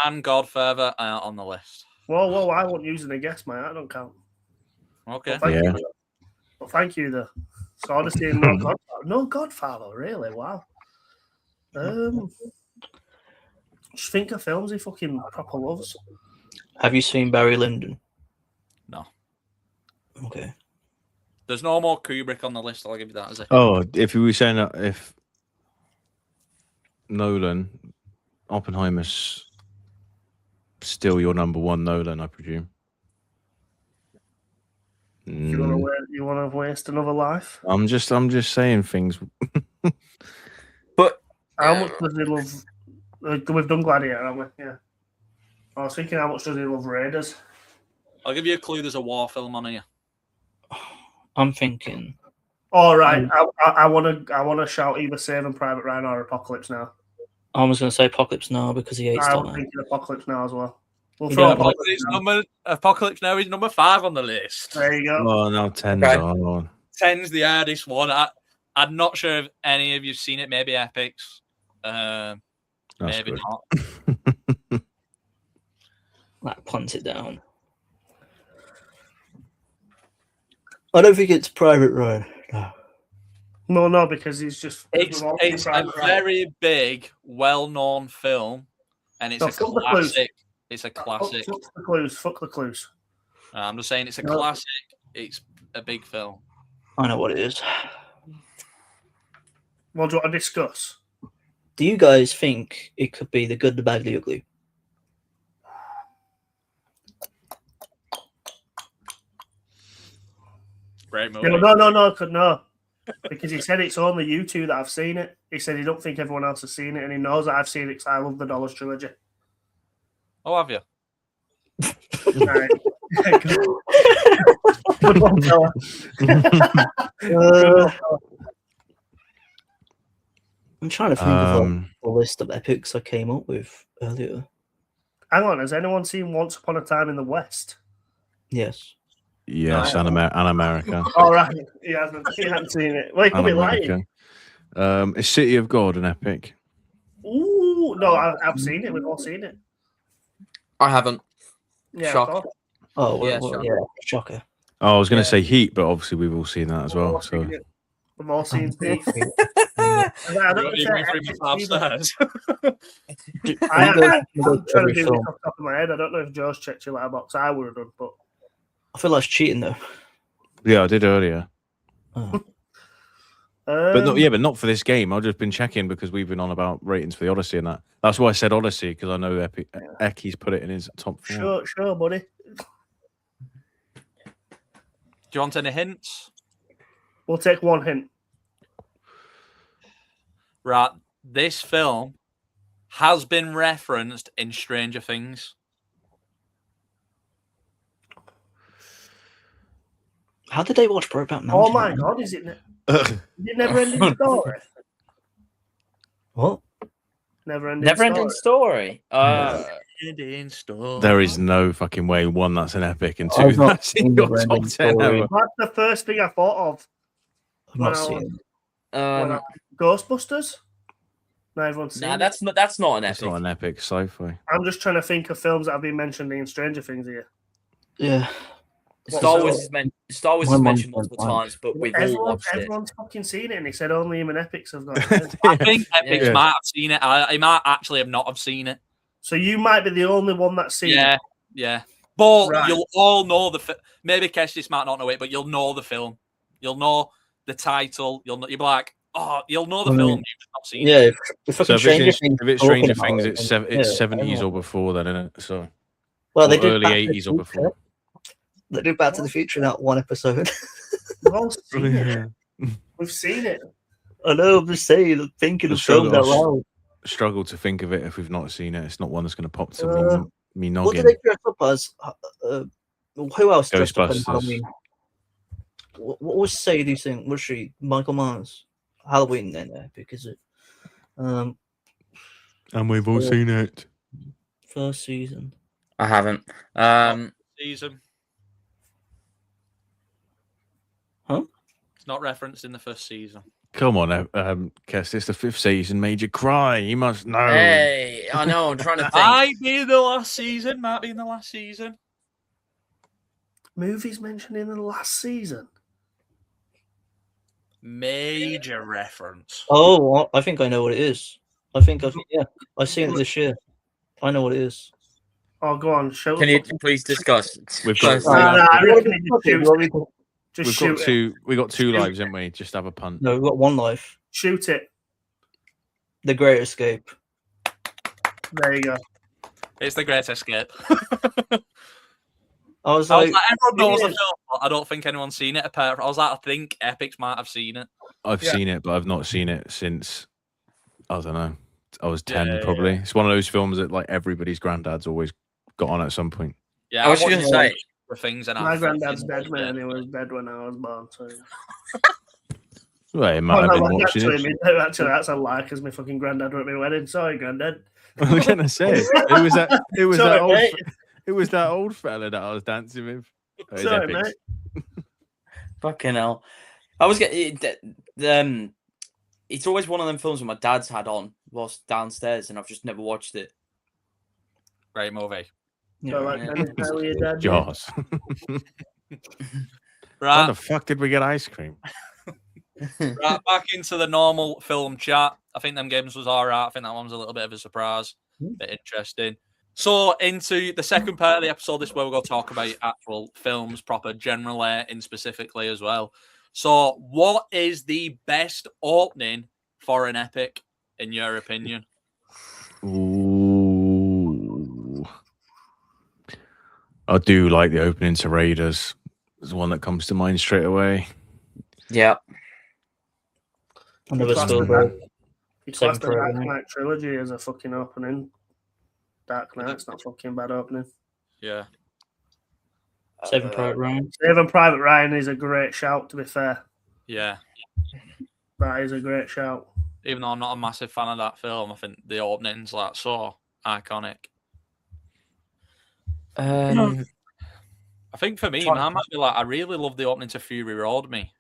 and Godfather are on the list. Whoa! I wasn't using a guess, mate. That don't count. Okay. Well, Yeah. thank you, though. So Odyssey and no Godfather. No Godfather, really? Wow. Just think of films he fucking proper loves. Have you seen Barry Lyndon? No. Okay. There's no more Kubrick on the list. I'll give you that as a hint. Oh, if you were saying that, if Nolan, Oppenheimer's still your number 1 Nolan, I presume. You want to waste another life? I'm just saying things. But How much does he love? We've done Gladiator, haven't we? Yeah. I was thinking, how much does he love Raiders? I'll give you a clue. There's a war film on here. I'm thinking. All right. I want to shout either Saving Private Ryan or Apocalypse Now. I was going to say Apocalypse Now because he hates I'm that. thinking Apocalypse Now as well. We'll You throw don't like Apocalypse Now is number 5 on the list. There you go. Oh, no, 10's Okay. on. 10's the hardest one. I'm not sure if any of you've seen it. Maybe Epicz. That's Maybe good. not. That punts it down. I don't think it's Private Ryan. No. No, because he's just. It's a very big, well-known film, and it's No, a fuck the clues. classic. It's a classic. Fuck the clues. I'm just saying it's a No. classic. It's a big film. I know what it is. What do you want to discuss? Do you guys think it could be The Good, the Bad, the Ugly? Great movie. No. Because he said it's only you two that have seen it. He said he don't think everyone else has seen it, and he knows that I've seen it because I love the Dollars trilogy. Oh, have you? Right. Good one, fella. I'm trying to think of the list of epics I came up with earlier. Hang on, has anyone seen Once Upon a Time in the West? Yes. Yes, and America. All right, he hasn't seen it. Well, he could be lying. Is City of God an epic? Ooh, no, I've seen it. We've all seen it. I haven't. Yeah, Shock. of course. Oh, well, Yeah, well, sure. yeah, shocker. Oh, I was going Yeah. to say Heat, but obviously we've all seen that as We've well. all So seen it. We've all seen Thief. I I don't You know went through my 5 stars. I'm trying to do every this film. off the top of my head. I don't know if Joe's checked your letterbox. I would have done, but I feel like cheating though. yeah, I did earlier, Oh. but not for this game. I've just been checking because we've been on about ratings for the Odyssey and that. That's why I said Odyssey because I know Eccy's put it in his top 4. Sure, buddy. Do you want any hints? We'll take one hint. Right. This film has been referenced in Stranger Things. How did they watch Brokeback Mountain? Oh my God, is it never ending story? What? Never ending Never-ending story. Ending story. There is no fucking way. 1, that's an epic, and 2, I've not that's in seen your the top Brandon 10 story. ever. That's the first thing I thought of. I've not Well, seen it. Ghostbusters? No, everyone's seen Nah, it. that's not an It's epic. not an epic sci-fi. I'm just trying to think of films that have been mentioned in Stranger Things here. Yeah. Star Wars is My mentioned mum's multiple fine. times, but we've all watched it. Everyone's fucking seen it, and he said only him and Epicz have got it. I think Epicz Yeah. might have seen it. I might actually have not have seen it. So you might be the only one that's seen Yeah, it. yeah. But Right. you'll all know maybe Kestis might not know it, but you'll know the film. You'll know the title. You'll be like, oh, you'll know the I mean, film. You've just not seen Yeah, it. if So fucking if Stranger it's Things. Stranger talking Things, about it's yeah, 70s or before then, isn't it? So Well, they or did early Back to the 80s or before. Future. They did Back to the Future in that one episode. We've all seen it. We've seen it. I know, I'm just saying, I'm thinking The of films out struggle- loud. Struggle to think of it if we've not seen it. It's not one that's going to pop to me What did noggin. they dress up as? Who else dressed up in Ghostbusters. Halloween? What was Sadie saying? Was she Michael Myers? Halloween then, because it. And we've all Yeah. seen it. First season. I haven't. Season. Huh? It's not referenced in the first season. Come on, Kess, it's the 5th season. Made you cry. You must know. Hey, I know. I'm trying to think. Might be in the last season. Movies mentioned in the last season. Major reference. Oh, I think I know what it is. I've seen it this year. I know what it is. Oh, go on. Show. Can you please discuss? We've got- I reckon you just shoot it. We got 2 lives, haven't we? Just have a punt. No, we've got 1 life. Shoot it. The Great Escape. There you go. It's The Great Escape. I was like, everyone knows the film, but I don't think anyone's seen it. I think Epicz might have seen it. I've seen it, but I've not seen it since, I don't know, I was 10 probably. Yeah. It's one of those films that like everybody's granddad's always got on at some point. Yeah, I was going to say. Things and my granddad's dead, man. He was dead when I was born. So. Well, he might have been watching it. Actually, that's a lie because my fucking granddad were at my wedding. Sorry, granddad. I was gonna say it was that old fella that I was dancing with. Sorry, mate. Fucking hell! I was getting it's always one of them films that my dad's had on whilst downstairs, and I've just never watched it. Great movie. Jaws. Right. How the fuck did we get ice cream? Right, back into the normal film chat. I think them games was all right. I think that one was a little bit of a surprise. Bit interesting. So into the second part of the episode, this is where we're going to talk about actual films, proper general in specifically as well. So what is the best opening for an epic, in your opinion? Ooh. I do like the opening to Raiders. There's one that comes to mind straight away. Yeah. Another Spielberg. You class the Dark Knight trilogy as a fucking opening. Dark Knight's not fucking bad opening. Yeah. Saving Private Ryan. Saving Private Ryan is a great shout, to be fair. Yeah. That is a great shout. Even though I'm not a massive fan of that film, I think the opening's like so iconic. I think for me, man, might be like I really love the opening to Fury Road. Me,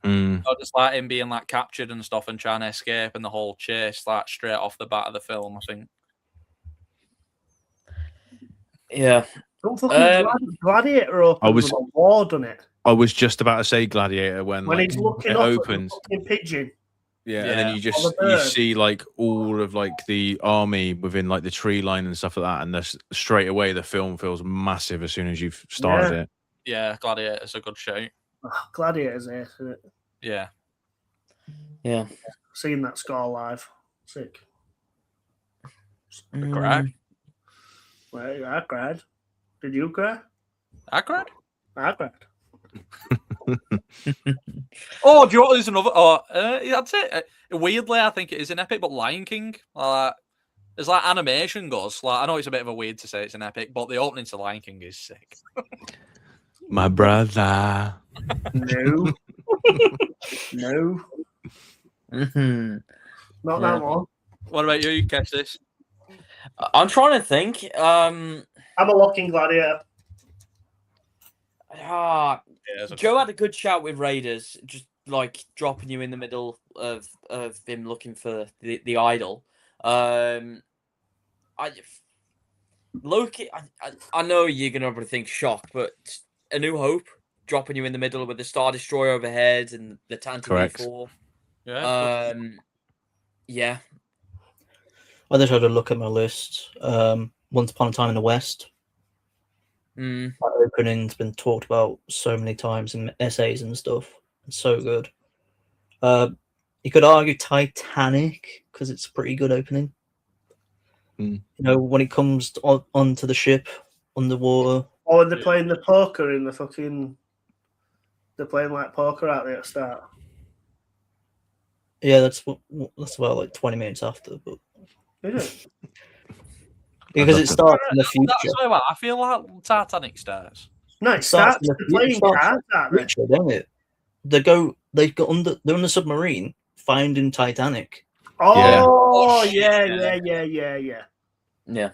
just like him being like captured and stuff and trying to escape, and the whole chase like straight off the bat of the film. I think. Yeah. Don't fucking Gladiator opens with a war, doesn't it? I was just about to say Gladiator when like, he's looking it up opens. At the fucking pigeon. Yeah, and then you see like all of like the army within like the tree line and stuff like that, and straight away the film feels massive as soon as you've started it. Yeah, Gladiator's a good show. Oh, Gladiator's it, isn't it? Yeah. Yeah. Seeing that score live. Sick. Cry. Well, I cried. Did you cry? I cried. I cried. Oh, do you know what? There's another. That's it. Weirdly, I think it is an epic, but Lion King. As like animation goes, like I know it's a bit of a weird to say it's an epic, but the opening to Lion King is sick. My brother. No. No. Not that one. What about you? You catch this? I'm trying to think. I'm a locking Gladiator. Joe had a good shout with Raiders, just like dropping you in the middle of him looking for the idol. Loki, I know you're gonna probably think shock, but A New Hope dropping you in the middle with the Star Destroyer overhead and the Tantive 4. Yeah. Yeah. I just had a look at my list. Once Upon a Time in the West. That opening's been talked about so many times in essays and stuff. It's so good. You could argue Titanic because it's a pretty good opening. You know, when it comes onto the ship underwater. Or they're playing the poker in the fucking. They're playing like poker out there at the start. Yeah, that's about like 20 minutes after, but. Is it? Because it starts in the future. That's what I feel like Titanic starts. No, it starts playing cards, aren't they? Don't it? They're on the submarine finding Titanic. Oh, yeah. Yeah.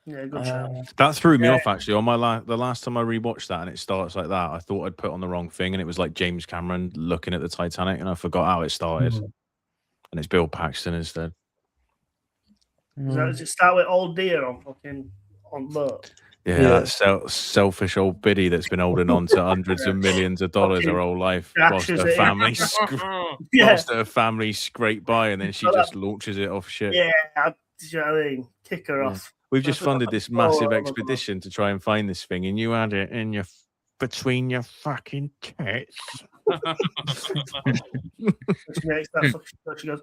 Yeah, good show. That threw me off actually. On the last time I rewatched that and it starts like that, I thought I'd put on the wrong thing, and it was like James Cameron looking at the Titanic, and I forgot how it started, and it's Bill Paxton instead. Does it start with old deer on boat? Yeah, that selfish old biddy that's been holding on to hundreds of millions of dollars her whole life, whilst her family, whilst her family scrape by, and then she just launches it off ship. Yeah, you know what I mean? Kick her off. We've just funded this massive expedition to try and find this thing, and you had it in between your fucking tits. She makes that she goes,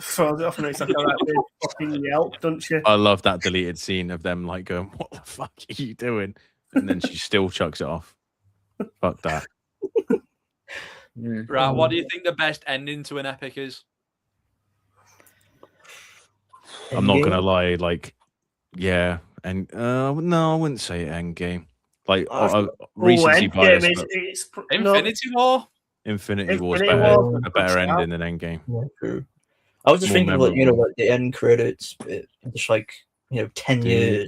throws it off, and it's like a big fucking yelp, doesn't she? I love that deleted scene of them like going, "What the fuck are you doing?" And then she still chucks it off. Fuck that. Right, what do you think the best ending to an epic is? I'm not gonna lie, like, yeah, and no, I wouldn't say Endgame. Like recency bias. Infinity War. Infinity War's a better ending than Endgame. Yeah, true. I was just thinking, like, you know, like the end credits, just like, you know, 10 years.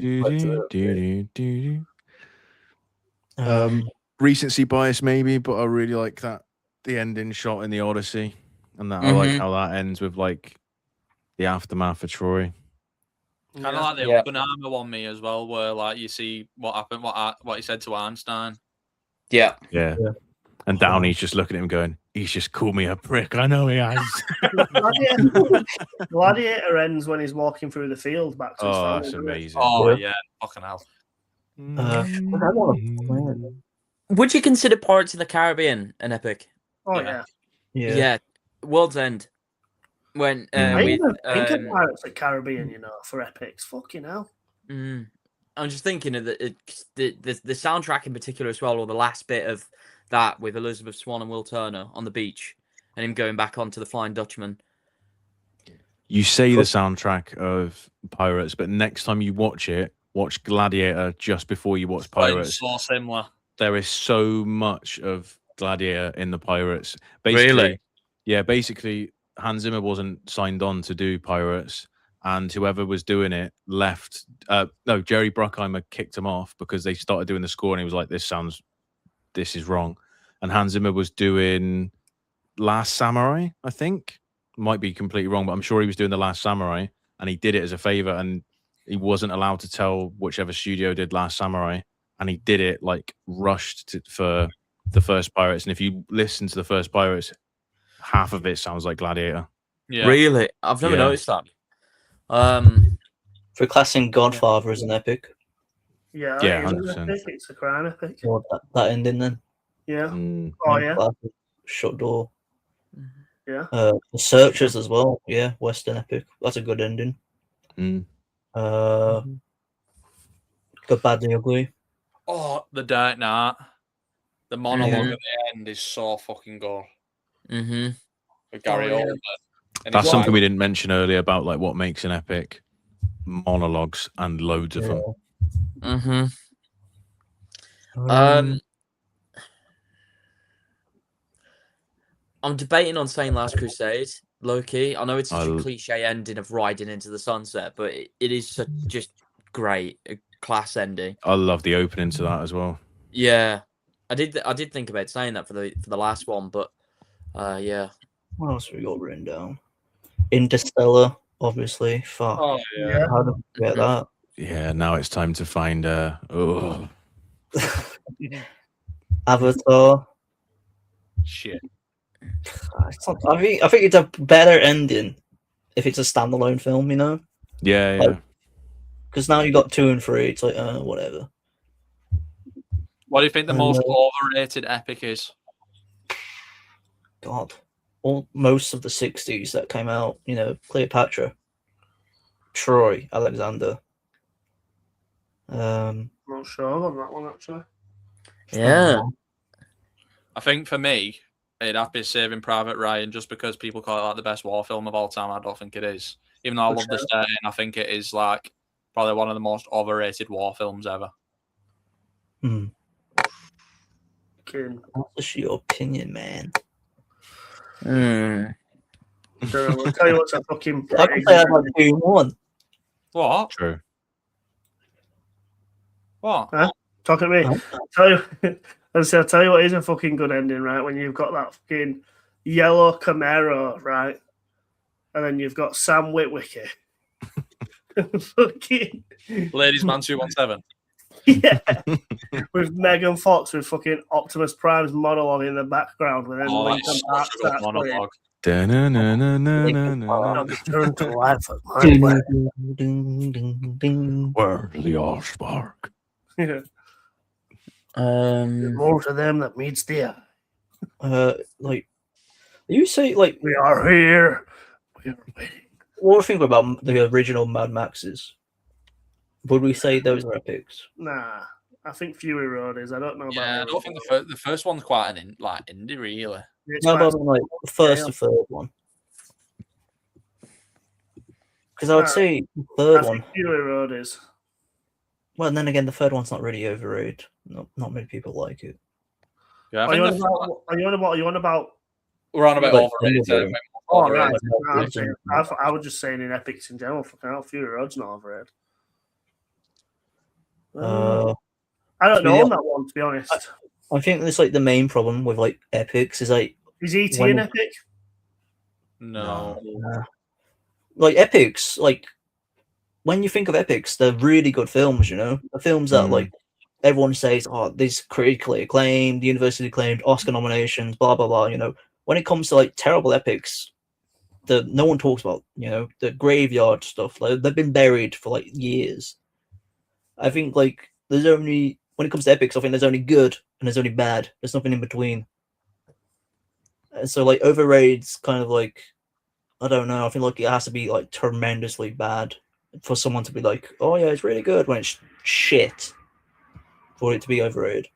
Recency bias, maybe, but I really like the ending shot in the Odyssey, and that I like how that ends with like the aftermath of Troy. Kind of like the Oppenheimer one, me as well, where like you see what happened, what he said to Einstein. Yeah. And Downey's just looking at him going, "He's just called me a prick. I know he has." Gladiator ends when he's walking through the field back to his family. That's amazing. Oh, yeah. Fucking hell. Would you consider Pirates of the Caribbean an epic? Oh, yeah. Yeah. World's End. When I even think of Pirates of the Caribbean, you know, for epics. Fucking hell. I'm just thinking of the soundtrack in particular as well, or the last bit of that with Elizabeth Swann and Will Turner on the beach, and him going back onto the Flying Dutchman. You say the soundtrack of Pirates, but next time you watch it, watch Gladiator just before you watch Pirates. So similar. There is so much of Gladiator in the Pirates. Basically, really? Yeah, basically, Hans Zimmer wasn't signed on to do Pirates, and whoever was doing it left. No, Jerry Bruckheimer kicked him off because they started doing the score, and he was like, this is wrong. And Hans Zimmer was doing Last Samurai, I think. Might be completely wrong, but I'm sure he was doing The Last Samurai, and he did it as a favor, and he wasn't allowed to tell whichever studio did Last Samurai, and he did it like rushed for the first Pirates. And if you listen to the first Pirates, half of it sounds like Gladiator. Yeah. Really? I've never noticed that. For classing Godfather as an epic. Yeah, 100%. It's a crime epic. Or that ending then. Yeah. Oh, yeah. Shut door. Yeah. The Searchers as well. Yeah, Western epic. That's a good ending. Good, Bad, the Ugly. Oh, The Dark Knight. The monologue at the end is so fucking good. With Gary Oldman. That's something we didn't mention earlier about like what makes an epic. Monologues and loads of them. I'm debating on saying Last Crusade, low-key. I know it's such a cliche ending of riding into the sunset, but it is such just great, a class ending. I love the opening to that as well. Yeah, I did think about saying that for the last one, but yeah. What else have we got written down? Interstellar, obviously. Fuck. Oh yeah. How did we get that? Yeah, now it's time to find Avatar. Shit. I think it's a better ending if it's a standalone film, you know? Yeah. Because now you got 2 and 3, it's like, whatever. What do you think the most overrated epic is? God. Most of the 60s that came out, you know, Cleopatra, Troy, Alexander. Not sure on that one, actually. Yeah. I think for me, it'd have to be Saving Private Ryan, just because people call it like the best war film of all time. I don't think it is. Even though I love the setting, I think it is like probably one of the most overrated war films ever. What's your opinion, man? I'll tell you what's a fucking. I can say that like 2-1. What? True. What? Huh? Talking to me. I'll tell you what is a fucking good ending, right? When you've got that fucking yellow Camaro, right? And then you've got Sam Witwicky. Fucking Ladies Man 217. yeah. With Megan Fox with fucking Optimus Prime's monologue in the background with then Linkin Park starts monologue. Return to life at my Where's the spark? way. More to them that meets the eye. Like you say, like we are here. We are waiting. what do you think about the original Mad Maxes? Would we say those are epics? Nah, I think Fury Road is. I don't know about. Yeah, I don't think the first one's quite an indie, really. No, but like the first or third one. Because I would say the third one. Fury Road is. Well, and then again, the third one's not really overrated. Not many people like it. Yeah, Are you on about? We're on about Like, overrated. Oh, right. I was just saying in Epicz in general. Fucking hell, Fury Road's not overrated. I don't know on that one, to be honest. I think that's like the main problem with like Epicz is like is E.T. an Epic? No. Like Epicz, like when you think of Epicz, they're really good films, you know? The films that like everyone says, oh, these critically acclaimed, universally acclaimed, Oscar nominations, blah blah blah, you know. When it comes to like terrible Epicz, no one talks about, you know, the graveyard stuff. Like they've been buried for like years. I think like there's only when it comes to Epicz, I think there's only good and there's only bad. There's nothing in between. And so like overrated's kind of like I don't know. I feel like it has to be like tremendously bad for someone to be like, oh yeah, it's really good when it's shit for it to be overrated.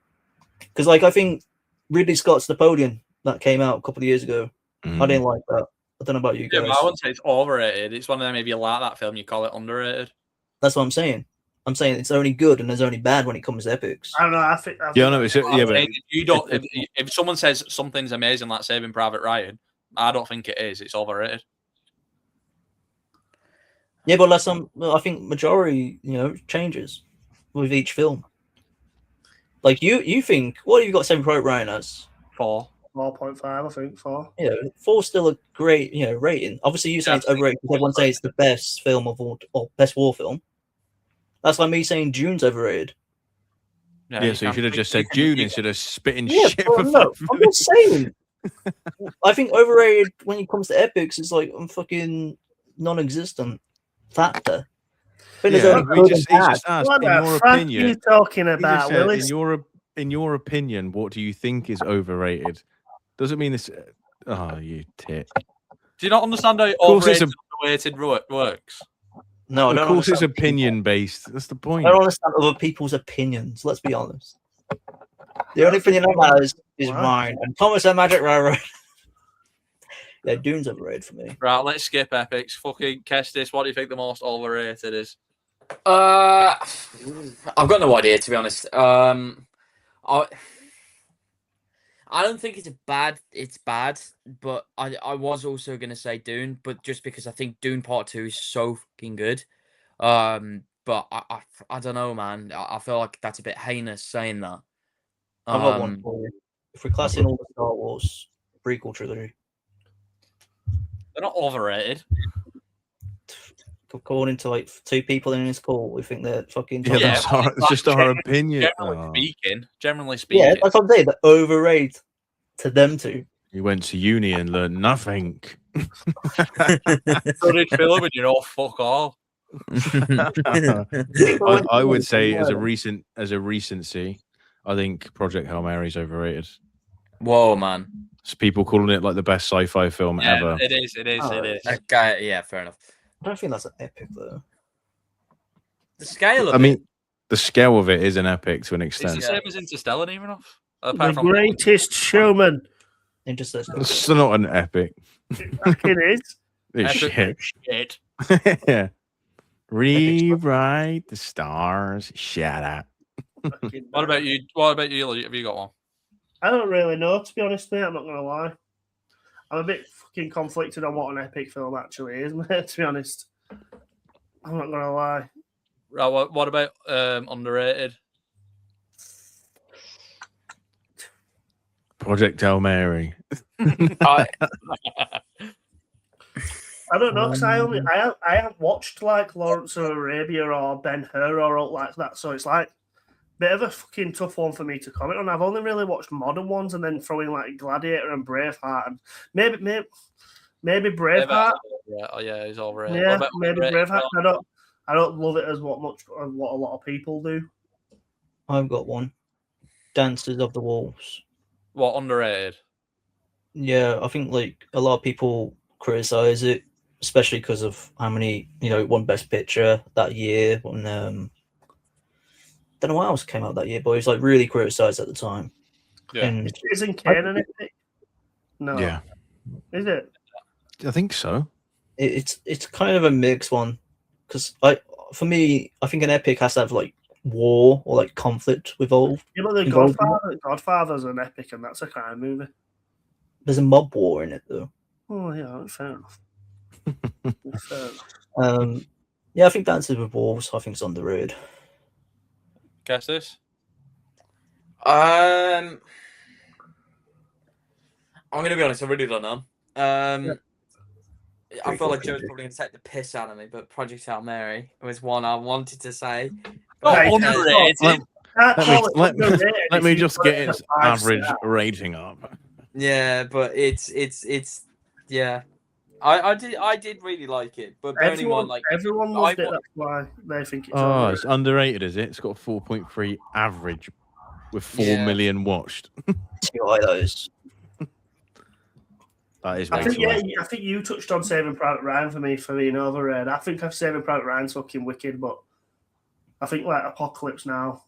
Because like I think Ridley Scott's Napoleon that came out a couple of years ago, I didn't like that. I don't know about you guys. Yeah, I wouldn't say it's overrated. It's one of them. If you like that film, you call it underrated. That's what I'm saying. I'm saying it's only good and there's only bad when it comes to Epicz. I don't know. I think Yeah, no, it's but if you don't. If someone says something's amazing, like Saving Private Ryan, I don't think it is. It's overrated. Yeah, but I think majority, you know, changes with each film. Like you think, what have you got Saving Private Ryan as? 4.5, I think 4. Yeah, 4's still a great, you know, rating. Obviously, you say it's overrated because everyone says it's the best film of all, or best war film. That's like me saying Dune's overrated. Yeah, so you should have just said Dune instead of spitting shit for 5 minutes. I'm not saying. I think overrated when it comes to Epicz is like a fucking non-existent factor. I think there's only He just asked, What in the your fuck opinion, are you talking he just about, said, Willis? in your opinion, what do you think is overrated? Doesn't mean this. Oh, you tit. Do you not understand how overrated works? No, of course it's opinion based. That's the point. I don't understand other people's opinions. Let's be honest. The only opinion I have is mine. And Thomas and Magic Railroad. Yeah, Dune's overrated for me. Right, let's skip Epicz. Fucking Kestis, what do you think the most overrated is? I've got no idea, to be honest. I don't think it's bad. It's bad, but I was also gonna say Dune, but just because I think Dune Part 2 is so fucking good. But I don't know, man. I feel like that's a bit heinous saying that. I've got one for you. If we're classing all the Star Wars prequel trilogy, they're not overrated. According to like 2 people in this call, we think they're fucking. Yeah, it's just our opinion. Generally speaking. Yeah, that's what I'm saying. They're overrated to them too. You went to uni and learned nothing. So did Philip, and you know, fuck all. I would say as a recency, I think Project Hail Mary is overrated. Whoa, man! It's people calling it like the best sci-fi film ever. It is. Okay, yeah, fair enough. I don't think that's an epic though. The scale of the scale of it is an epic to an extent. It's the same as Interstellar, near enough. The Greatest Showman. Interstellar. It's not an epic. It is. It's shit. Yeah. Rewrite the stars. Shut up. What about you? Have you got one? I don't really know, to be honest, mate. I'm not gonna lie. I'm a bit fucking conflicted on what an epic film actually is, mate, to be honest. I'm not gonna lie. Right, what about underrated? Project Hail Mary. I don't know because I haven't watched like Lawrence of Arabia or Ben-Hur or all like that, so it's like a bit of a fucking tough one for me to comment on. I've only really watched modern ones and then throw in like Gladiator and Braveheart and maybe Braveheart. Oh yeah, he's overrated. Yeah, maybe Braveheart. I don't love it as what a lot of people do. I've got one. Dances of the Wolves. What, underrated? Yeah, I think like a lot of people criticize it, especially because of how many it won Best Picture that year. When don't know what else came out that year, but it was like really criticized at the time. Yeah, and isn't canon it? No, Yeah, is it? I think so. It's kind of a mixed one because for me, I think an epic has to have like war or like conflict involved. Yeah, but the Godfather's an epic, and that's a crime movie. There's a mob war in it though. Oh yeah, fair enough. Fair enough. Yeah, I think Dances with Wolves. I think it's underrated. Guess this. I'm gonna be honest. I really don't know. I feel like Joe's probably gonna take the piss out of me, but Project Hail Mary was one I wanted to say. Underrated. Let me just get its average rating up. Yeah, but it's yeah. I did really like it, but everyone loved it. That's why they think it's underrated. It's underrated, is it? It's got a 4.3 average with 4 million watched. those. That is. I think you touched on Saving Private Ryan for being overrated. I think Saving Private Ryan's fucking wicked, but I think like Apocalypse Now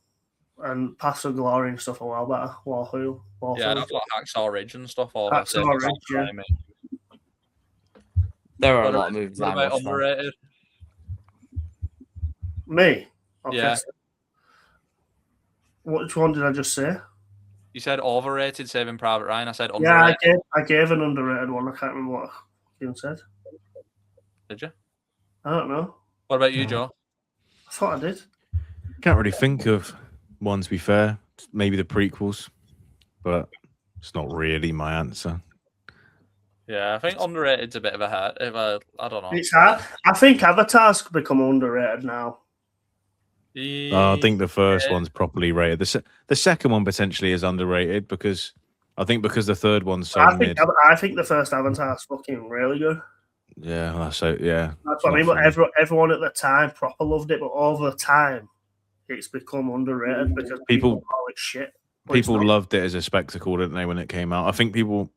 and Paths of Glory and stuff are well better. Warhol. Yeah, that's like Hacksaw Ridge and stuff. Hacksaw Ridge, yeah. There are a lot of movies. What about underrated? Me? Okay. Yeah. Which one did I just say? You said overrated, Saving Private Ryan. I said underrated. Yeah, I gave an underrated one. I can't remember what you said. Did you? I don't know. What about you, Joe? I thought I did. Can't really think of one, to be fair. Maybe the prequels, but it's not really my answer. Yeah, I think underrated's a bit of a hurt. I don't know. It's hard. I think Avatar's become underrated now. I think the first one's properly rated. The second one potentially is underrated because the third one's so mid. I think the first Avatar's fucking really good. Yeah, that's what I mean. But everyone at the time proper loved it, but over time, it's become underrated because people call it shit. People loved it as a spectacle, didn't they, when it came out? I think people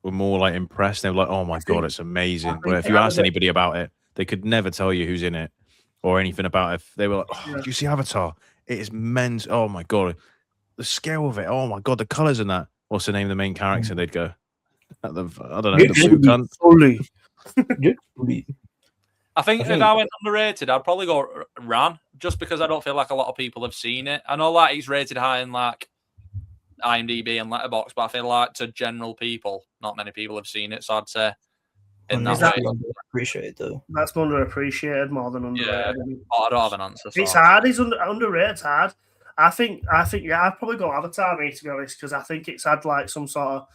were more like impressed. They were like, "Oh my god, it's amazing!" But if you asked anybody about it, they could never tell you who's in it or anything about it. They were like, "Oh, did you see Avatar? It is men's. Oh my god, the scale of it. Oh my god, the colors in that. What's the name of the main character?" They'd go, "I don't know, the blue cunt." I think if I went underrated, I'd probably go Ran, just because I don't feel like a lot of people have seen it. I know that he's rated high in like IMDb and Letterboxd, but I feel like to general people, not many people have seen it. So I'd say in that way, appreciated though. That's underappreciated more than underrated. Yeah, I don't have an answer. It's hard. It's underrated. Hard. I think. Yeah, I'd probably go Avatar, me, to be honest, because I think it's had like some sort of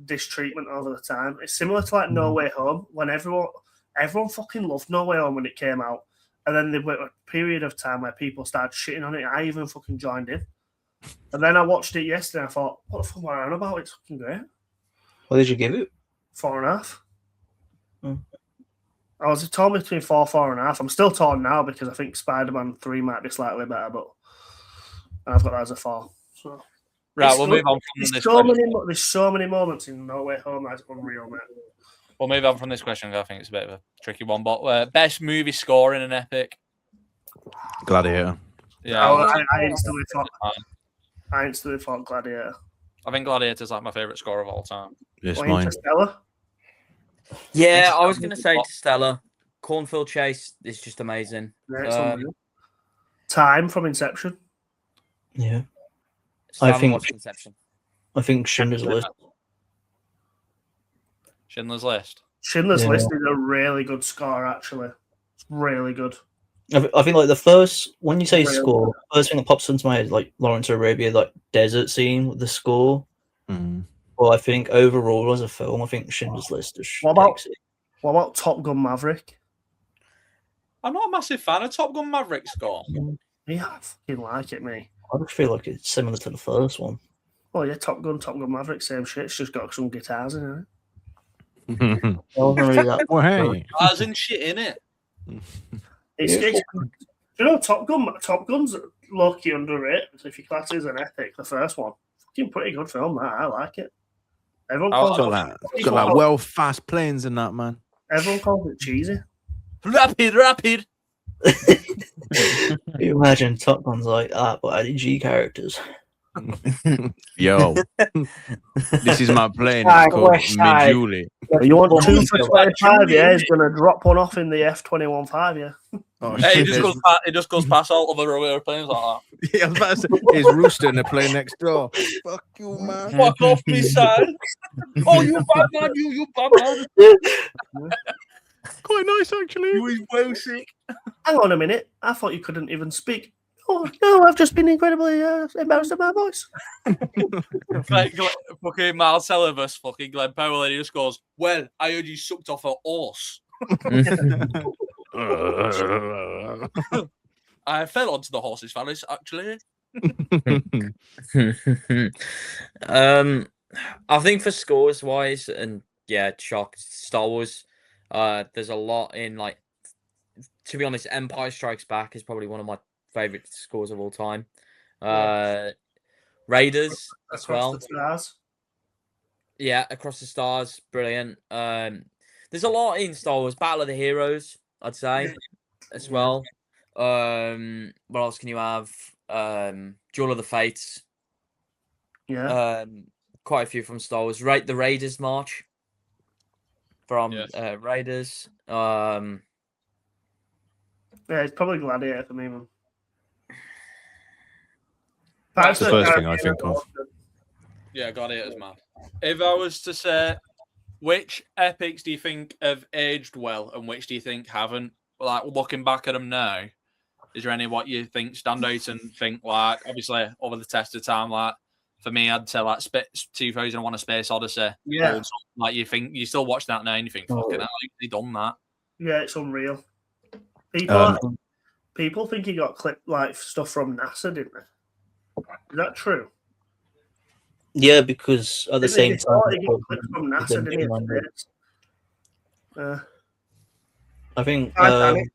distreatment over the time. It's similar to like No Way Home, when everyone fucking loved No Way Home when it came out, and then there went a period of time where people started shitting on it. I even fucking joined in, and then I watched it yesterday. And I thought, what the fuck am I on about? It's fucking great. What did you give it? 4.5. I was torn between 4.5. I'm still torn now because I think Spider-Man 3 might be slightly better, but I've got that as a 4. So. Right, we'll move on from this. There's so many moments in No Way Home that's unreal, man. We'll move on from this question. I think it's a bit of a tricky one, but best movie score in an epic. Gladiator. Yeah, I instantly thought Gladiator. I think Gladiator is like my favorite score of all time. Yes, mine. Interstellar. Yeah, I was going to say Interstellar. Cornfield Chase is just amazing. Yeah, it's unreal. Time from Inception. Yeah. I think Schindler's List. Schindler's List. Schindler's List is a really good score, actually. It's really good. I think like the first, when you say score, the first thing that pops into my head is like Lawrence of Arabia, like desert scene with the score. But I think overall as a film, I think Schindler's List is. What about Top Gun Maverick? I'm not a massive fan of Top Gun Maverick score. Yeah, I fucking like it, me. I just feel like it's similar to the first one. Oh yeah, Top Gun Maverick, same shit. It's just got some guitars in it. Well, hey. Guitars and shit in it. It's you know, Top Gun's low-key underrated. If you class it as an epic, the first one, fucking pretty good film. That I like it. Everyone calls It's got like well fast planes in that, man. Everyone calls it cheesy. Rapid. You imagine Top Gun's like that, but adding G characters. Yo, this is my plane. It's called Midjuli. You want 2 for 25? Yeah, he's gonna drop one off in the F-21-5. Yeah. Oh, hey, it just goes past all other airplanes like that. Yeah, I was about to say, it's Rooster in the plane next door. Fuck you, man. Fuck off me, son. Oh, you bad man, you bad man. Quite nice, actually. You was well sick. Hang on a minute. I thought you couldn't even speak. Oh no, I've just been incredibly embarrassed of my voice. Like, fucking Miles Televerse, fucking Glenn Powell, and he just goes, "Well, I heard you sucked off a horse." I fell onto the horse's phallus, actually. I think for scores wise, and yeah, shocked Star Wars. There's a lot in, like, to be honest, Empire Strikes Back is probably one of my favorite scores of all time. Raiders as well. The stars. Yeah, Across the Stars, brilliant. There's a lot in Star Wars. Battle of the Heroes, I'd say, as well. What else can you have? Duel of the Fates. Yeah. Quite a few from Star Wars. The Raiders March from Raiders. Yeah, it's probably Gladiator for me, man. That's the first thing I think of. Yeah, Gladiator's mad. If I was to say, which epics do you think have aged well and which do you think haven't? Like, looking back at them now, is there any what you think stand out and think, like, obviously over the test of time, like, for me, I'd say like 2001: A Space Odyssey. Yeah. Like, you think you still watch that now and you think, fucking hell, they done that. Yeah, it's unreal. People think he got clipped like stuff from NASA, didn't they? Is that true? Yeah, because at the same time, he got clipped from NASA, didn't he? I think Titanic.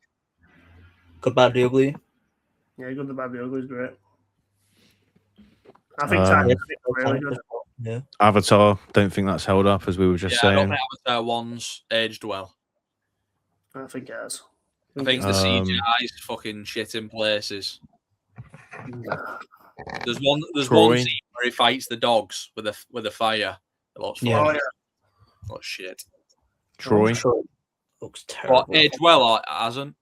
Good, Bad, the Ugly. Yeah, Good, the Bad, the Ugly is great. I think Titanic is really good. Yeah. Avatar, don't think that's held up, as we were just saying. I don't think Avatar 1's aged well. I think it has. I think the CGI is fucking shit in places. There's one scene where he fights the dogs with a fire. It looks fun. Oh, yeah. Looks shit. Troy looks terrible. But aged well or hasn't?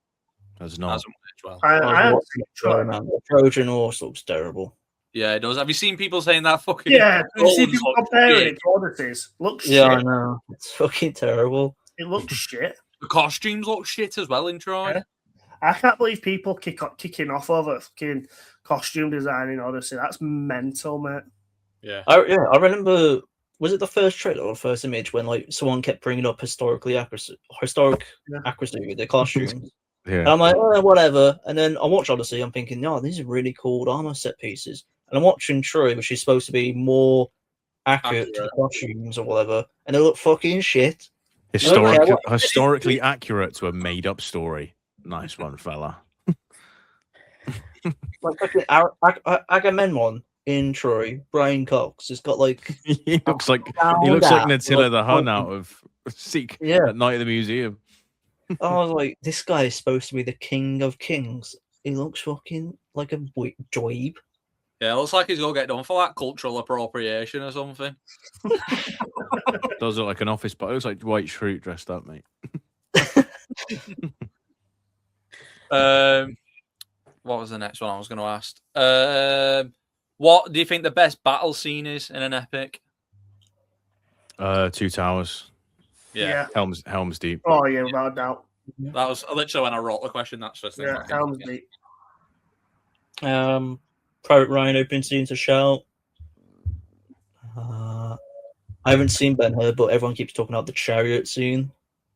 Has not. Hasn't aged well. I haven't seen Troy. The Trojan horse looks terrible. Yeah, it does. Have you seen people saying that fucking? Yeah, you see people comparing it to Odysseys. Looks shit. Yeah, I know. It's fucking terrible. It looks shit. The costumes look shit as well in Troy. Yeah. I can't believe people kicking off over fucking costume design in Odyssey. That's mental, mate. Yeah. I remember. Was it the first trailer or the first image when like someone kept bringing up historic accuracy with their costumes? Yeah. And I'm like, oh, whatever. And then I watch Odyssey. I'm thinking, no, these are really cool armor set pieces. And I'm watching Troy, which is supposed to be more accurate to the costumes or whatever, and they look fucking shit. Historically accurate to a made-up story. Nice one, fella. Like fucking Agamemnon in Troy, Brian Cox has got like he looks like Attila the Hun out of Seek at Night at the Museum. I was like, this guy is supposed to be the king of kings. He looks fucking like a dweeb. Yeah, it looks like he's gonna get done for that cultural appropriation or something. Does look like an office, but it looks like Dwight Schrute dressed up, mate. What was the next one I was going to ask? What do you think the best battle scene is in an epic? Two Towers. Yeah. Helm's Deep. Oh yeah, without a doubt. That was literally when I wrote the question. That's first thing. Yeah, Helm's Deep. Private Ryan opening scene to Shout. I haven't seen Ben-Hur, but everyone keeps talking about the chariot scene.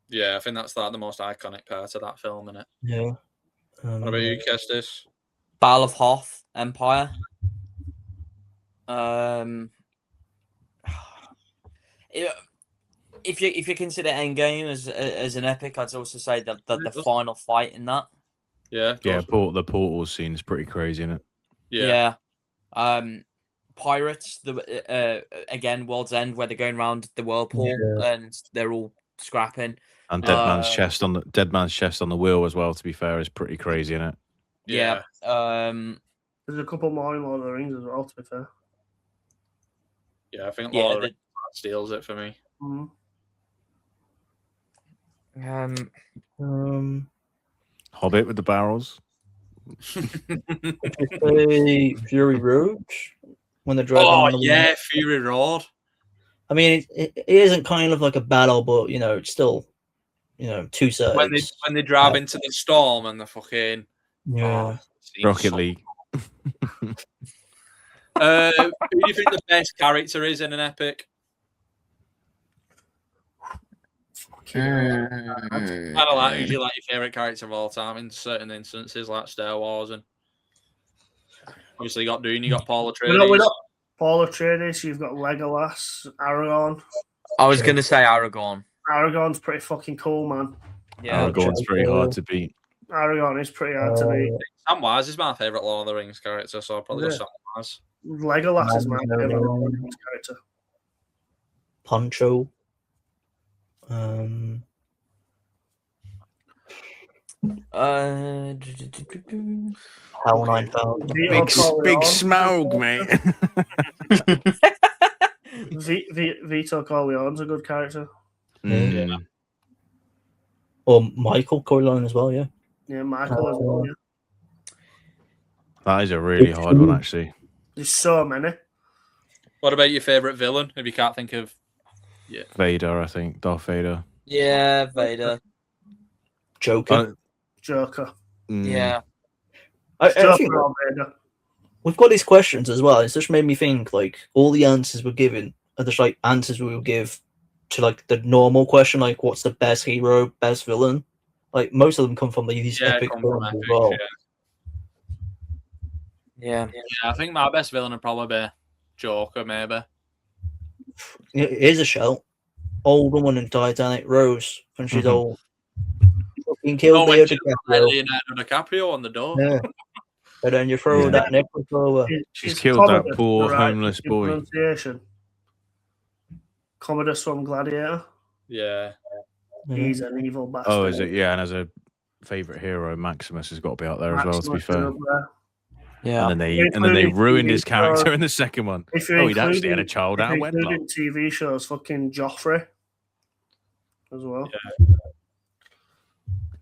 Yeah, I think that's like the most iconic part of that film, isn't it? Yeah. What about you, Kestis? Battle of Hoth, Empire. If you consider Endgame as an epic, I'd also say that the final fight in that. Yeah, Yeah, the portal scene is pretty crazy, isn't it? yeah. Pirates, again, World's End, where they're going around the whirlpool and they're all scrapping. And Dead Man's chest on the wheel as well. To be fair, is pretty crazy, isn't it? Yeah. There's a couple more in Lord of the Rings as well. To be fair. Yeah, I think Lord of the Rings steals it for me. Hobbit with the barrels. Fury Road when they're driving. Oh yeah, Fury Road. I mean, it isn't kind of like a battle, but it's still, two sides. When they drive into the storm and the fucking Rocket League. Who do you think the best character is in an epic? I don't like usually like your favorite character of all time in certain instances, like Star Wars, and obviously you got Dune, you got Paul Atreides. We're not Paul Atreides. You've got Legolas, Aragorn. I was gonna say Aragorn. Aragorn's pretty fucking cool, man. Yeah, Aragorn's pretty hard to beat. Aragorn is pretty hard to beat. Samwise is my favorite Lord of the Rings character, so I'll probably go Samwise. Legolas is my favorite Lord of the Rings character. Poncho. Hell 9000. Big smoke, mate. Vito Corleone's a good character. Yeah. Or Michael Corleone as well, yeah. Yeah, Michael as well, yeah. That is a really hard one, actually. There's so many. What about your favorite villain? If you can't think of, Vader, I think. Darth Vader. Yeah, Vader. Joker. Joker. Yeah. I Joker think or Vader. we've got these questions as well. It's just made me think like all the answers we're given are just like answers we would give to like the normal question, like what's the best hero, best villain? Like most of them come from these epic films as well. Yeah. I think my best villain would probably be Joker, maybe. Here's a shout. Old woman in Titanic, Rose, when she's old. Fucking killed Leonardo DiCaprio on the door. Yeah. And then you throw that necklace over. She's killed that poor homeless boy. Commodus from Gladiator. Yeah. He's an evil bastard. Oh, is it? Yeah, and as a favourite hero, Maximus has got to be out there as well, to be fair. Yeah. And then they ruined his character in the second one. He'd actually had a child out of wedlock. TV shows, fucking Joffrey as well. Yeah.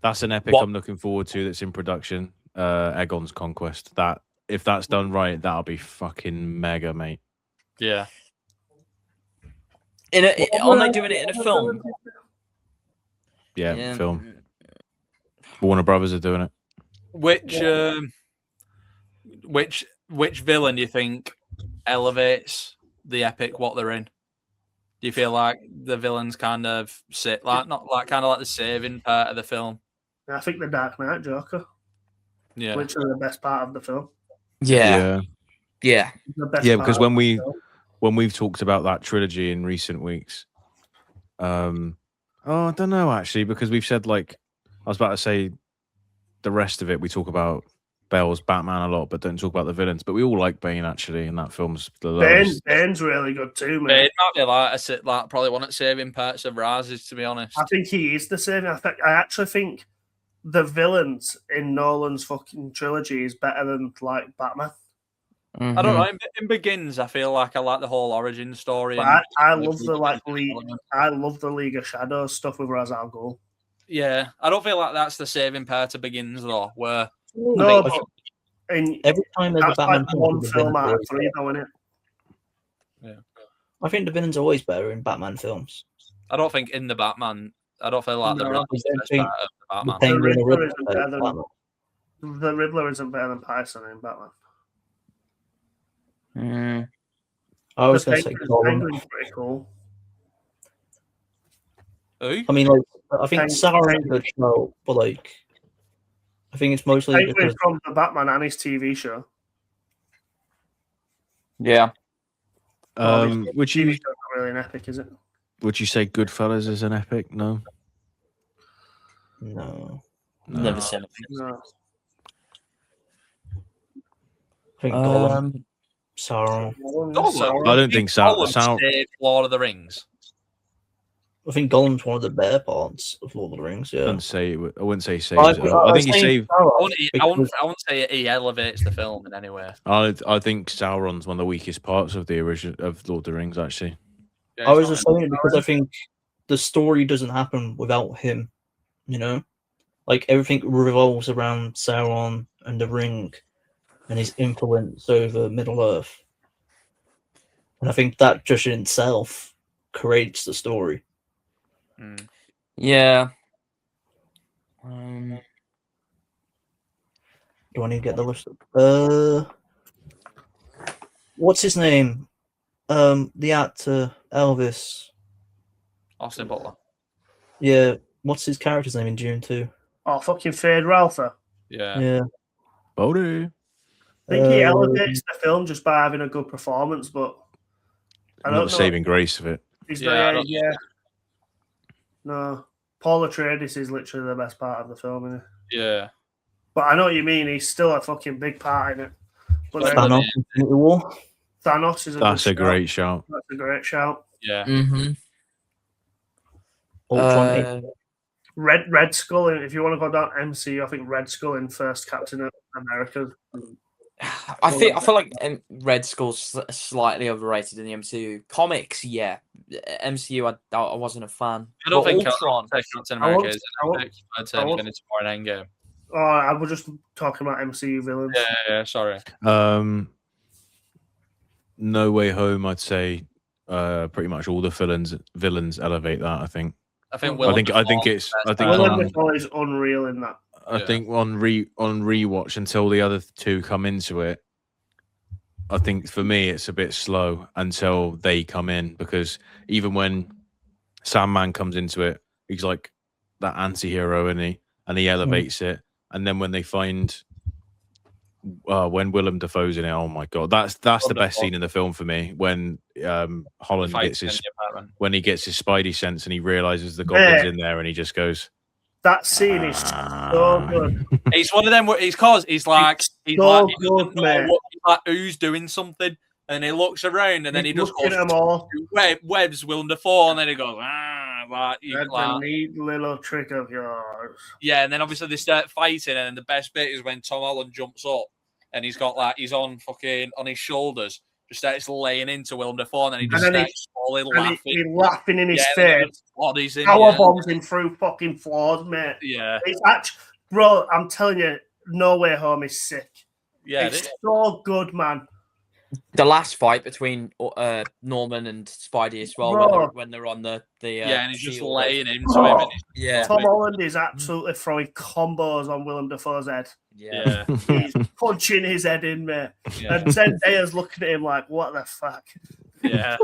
That's an epic I'm looking forward to that's in production. Aegon's Conquest. That if that's done right, that'll be fucking mega, mate. Yeah. Aren't they doing it in a film? Yeah, film. Warner Brothers are doing it. Which villain do you think elevates the epic what they're in? Do you feel like the villains kind of sit like not like kind of like the saving part of the film? I think the Dark Knight Joker. Yeah. Which is the best part of the film. Yeah. Because when we've talked about that trilogy in recent weeks, I don't know actually, because we've said like I was about to say the rest of it we talk about Bale's Batman a lot, but don't talk about the villains. But we all like Bane actually, and that film's the lowest. Bane's really good too, man. Bane might be like probably one of the saving parts of Raz's, to be honest. I think he is the saving. I actually think the villains in Nolan's fucking trilogy is better than like Batman. I don't know. In Begins, I feel like I like the whole origin story. But I love the I love the League of Shadows stuff with Ra's al Ghul. Yeah, I don't feel like that's the saving part of Begins though. Where no, but every time there's a Batman like one film out of three, though, isn't it? Yeah, I think the villains are always better in Batman films. I don't think in the Batman. I don't feel like the Riddler is the best part of the Batman. The Riddler isn't better than Python in Batman. I was going to say Penguin's pretty cool. Who? I mean, like, I think Penguin. Sauron's a good show, but like, I think it's mostly Penguin because from the Batman and his TV show. Yeah. Would TV you show's not really an epic, is it? would you say Goodfellas is an epic? No. no, Never seen it. No. I think Gollum, Sauron. Gollum? I don't think Gollum Sauron. saved Lord of the Rings. I think Gollum's one of the better parts of Lord of the Rings. I Yeah, wouldn't say. I wouldn't say saves. I I think he saying saved. Sauron I wouldn't because- say he elevates the film in any way. I think Sauron's one of the weakest parts of the original of Lord of the Rings. Actually, Yeah, I it's was not- just saying it because I think the story doesn't happen without him. You know, like everything revolves around Sauron and the Ring and his influence over Middle Earth. And I think that just in itself creates the story. Mm. Yeah. Do I need to get the list up? What's his name? The actor Elvis. Austin Butler. Yeah, what's his character's name in Dune 2? Oh, fucking Fade Ralpher. Yeah. Yeah. Bodhi. I think he Uh, elevates the film just by having a good performance, but I Not don't the know. saving grace of it. He's Yeah, I not, don't- yeah. No. Paul Atreides is literally the best part of the film, isn't he? Yeah. But I know what you mean. He's still a fucking big part in it. But Well, then Thanos, Infinity War. Thanos is a That's good a great shout. shout. That's a great shout. Yeah. Mm-hmm. Ultron. Red Skull, if you want to go down MCU, I think Red Skull in first Captain America. I feel like Red Skull's slightly overrated in the MCU. Comics, yeah. MCU, I wasn't a fan. I don't But think Ultron. Captain America is I an won't- epic. I'd say I won't- Infinity War and Endgame. Oh, I was just talking about MCU villains. Yeah, sorry. No Way Home. I'd say pretty much all the villains elevate that. I think. I think I think it's. I think Willem on, Dafoe is unreal in that. I think on rewatch until the other two come into it. I think for me it's a bit slow until they come in, because even when Sandman comes into it, he's like that anti-hero, and he elevates it. And then when they find when Willem Dafoe's in it, oh my god, that's the best scene in the film for me. When Holland gets his Spidey sense and he realizes the goblin's in there, and he just goes. That scene is so good. It's one of them. It's cause he's like, he so doesn't good, know mate. he's like, who's doing something, and he looks around, and then he He's just looking goes at them all. webs Willem Dafoe, and then he goes That's a neat little trick of yours. yeah, and then obviously they start fighting, and the best bit is when Tom Holland jumps up, and he's got he's on his shoulders, just starts laying into Willem Dafoe, and then he just starts slowly laughing. He's laughing in his face. Bodies in, Power bombs him through fucking floors, mate. Yeah, It's actually, bro, I'm telling you, No Way Home is sick. yeah. It's so good, man. The last fight between Norman and Spidey as well, Bro. when they're on the And he's just shield. laying into Bro. him. Yeah, Tom Holland is absolutely throwing combos on Willem Dafoe's head. yeah. He's punching his head in, mate. Yeah, And Zendaya's looking at him like, what the fuck? yeah.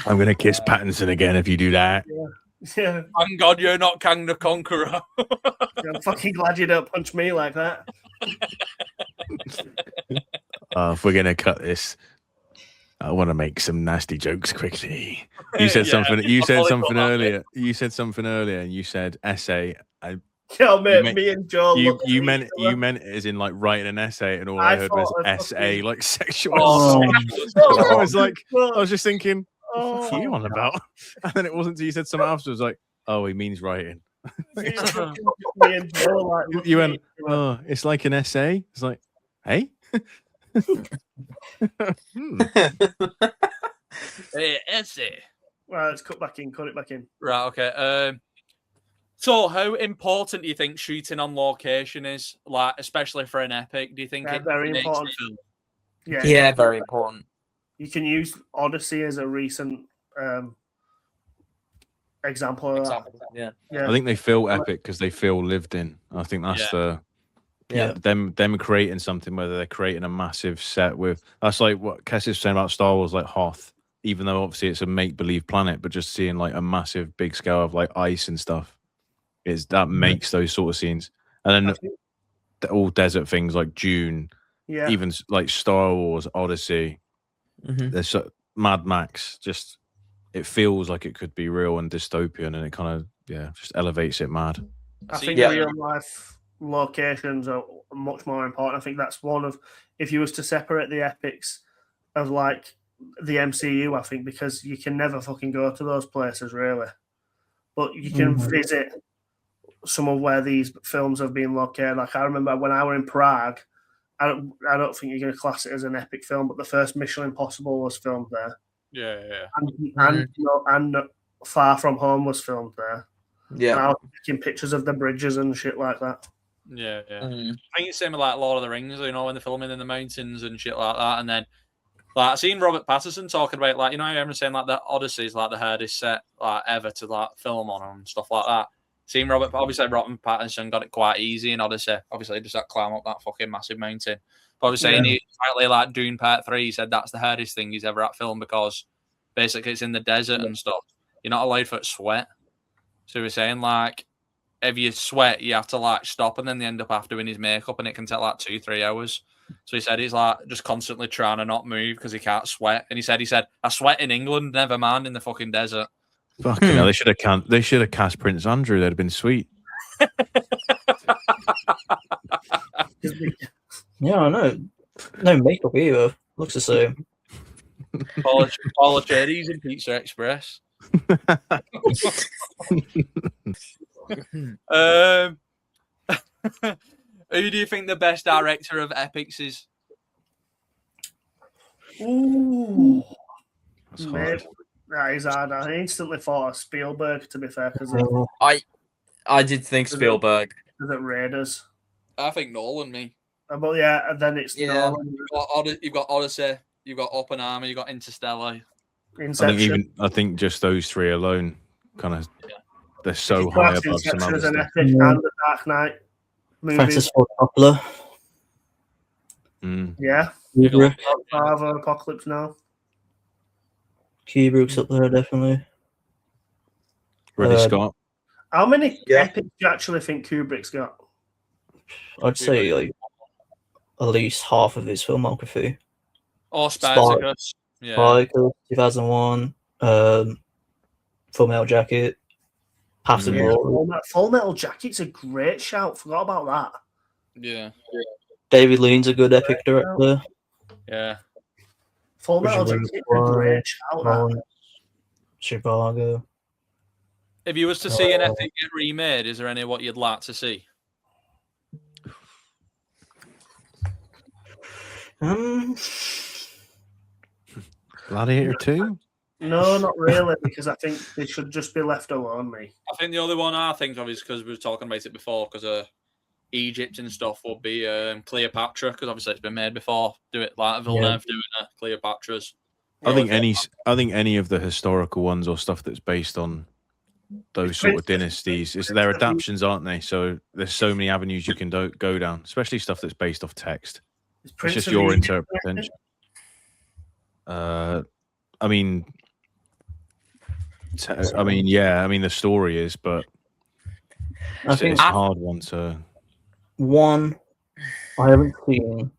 I'm gonna kiss Pattinson again if you do that. Yeah, Thank God you're not Kang the Conqueror. I'm fucking glad you don't punch me like that. If we're gonna cut this, I want to make some nasty jokes quickly. You said something. You said something earlier. You said something earlier, and you said essay. Yo, mate, meant- me and Joe. You meant it as in like writing an essay, and all I heard was thought I SA, fucking- like sexual. Oh. assault. I was like, I Oh, was just thinking, what are you oh. on about? And then it wasn't until you said something else. I was like, oh, he means writing. Me and Joe, like, looked You at went, each other. oh, it's like an essay. It's like, hey. Hey, essay. Right, let's cut it back in. Right, okay. So, how important do you think shooting on location is, like, especially for an epic? Do you think Yeah, it very makes important. the film? Yeah, Yeah, very important. You can use Odyssey as a recent example of that. Yeah. Yeah. I think they feel epic because they feel lived in. I think that's Yeah. them creating something, whether they're creating a massive set with. That's like what Kes is saying about Star Wars, like Hoth. even though obviously it's a make-believe planet, but just seeing like a massive big scale of like ice and stuff that makes those sort of scenes. And then all desert things like Dune, even like Star Wars, Odyssey, there's Mad Max, just it feels like it could be real and dystopian, and it kind of just elevates it mad. I think real life locations are much more important. I think that's one of, if you was to separate the epics of like the MCU, I think, because you can never fucking go to those places really, but you can visit some of where these films have been located. Like I remember when I were in Prague, I don't think you're going to class it as an epic film, but the first Mission Impossible was filmed there. Yeah. And Far From Home was filmed there. Yeah. And I was taking pictures of the bridges and shit like that. Yeah. I think it's same with like Lord of the Rings, when they're filming in the mountains and shit like that. And then like I seen Robert Pattinson talking about like, everyone's saying like the Odyssey is like the hardest set like ever to like film on and stuff like that. Seen Robert Pattinson got it quite easy in Odyssey. Obviously, just that climb up that fucking massive mountain. But I was saying he like Dune Part 3, he said that's the hardest thing he's ever had filmed because basically it's in the desert and stuff. You're not allowed for sweat. So he was saying like if you sweat, you have to like stop, and then they end up after doing his makeup, and it can take like 2-3 hours. So he said he's like just constantly trying to not move because he can't sweat. And he said I sweat in England, never mind in the fucking desert. Fucking hell, they should have cast Prince Andrew. That'd have been sweet. Yeah, I know. No makeup either. Looks the same. Paula Cherries and Pizza Express. Who do you think the best director of Epicz is? Ooh, that is hard. I instantly thought of Spielberg, to be fair, because I did think Spielberg. Is it Raiders? I think Nolan, me. But yeah, and then it's Nolan. You've got Odyssey, you've got Oppenheimer, you've got Interstellar. Inception. I think just those three alone, kind of, they're so high above some other stuff. And the Dark Knight movies. Francis Ford Coppola. Yeah. Kubrick. Apocalypse Now. Kubrick's up there, definitely. Ridley Scott. How many epics do you actually think Kubrick's got? I'd say like at least half of his filmography. Or Spartacus. Spartacus, 2001. Full Metal Jacket. Half Full Metal Jacket's a great shout. Forgot about that. Yeah. David Lean's a good epic director. Yeah. Full Metal Jacket's a great shout. Chicago. If you was to see an epic get remade, is there any what you'd like to see? Gladiator 2? No, not really, because I think they should just be left alone, me. I think the only one I think of is because we were talking about it before, because Egypt and stuff would be Cleopatra, because obviously it's been made before. Do it like Villeneuve doing Cleopatra's. I think any of the historical ones or stuff that's based on those sort of dynasties, they're adaptations, aren't they? So there's so many avenues you can go down, especially stuff that's based off text. It's just your interpretation. I mean, the story is, but I think it's a hard one to. One, I haven't seen,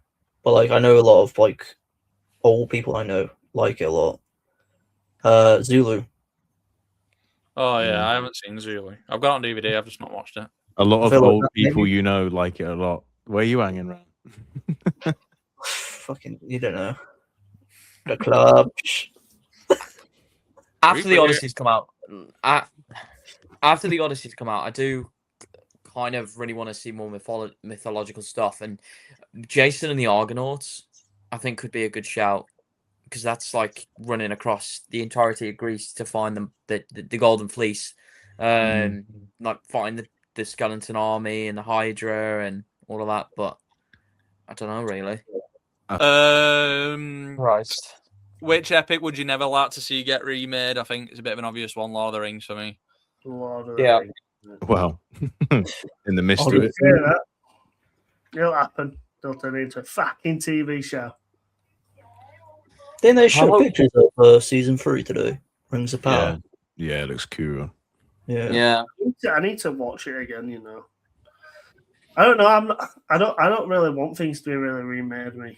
but like I know a lot of like old people I know like it a lot. Zulu. Oh yeah, I haven't seen Zulu. I've got it on DVD. I've just not watched it. A lot of old people you know like it a lot. Where are you hanging around? Fucking, you don't know. The club. After the Odyssey's come out, I do kind of really want to see more mythological stuff, and Jason and the Argonauts, I think, could be a good shout, because that's like running across the entirety of Greece to find the Golden Fleece, like find the skeleton army and the Hydra and all of that. But I don't know really. Christ. Which epic would you never like to see get remade? I think it's a bit of an obvious one. Lord of the Rings for me. Lord of the Rings. Well, in the midst of it. It'll happen. They'll turn it into a fucking TV show. Didn't they show How- pictures of season 3 today? Rings of Power. Yeah, it looks cool. Yeah. I need to watch it again. You know, I don't know. I don't really want things to be really remade. Me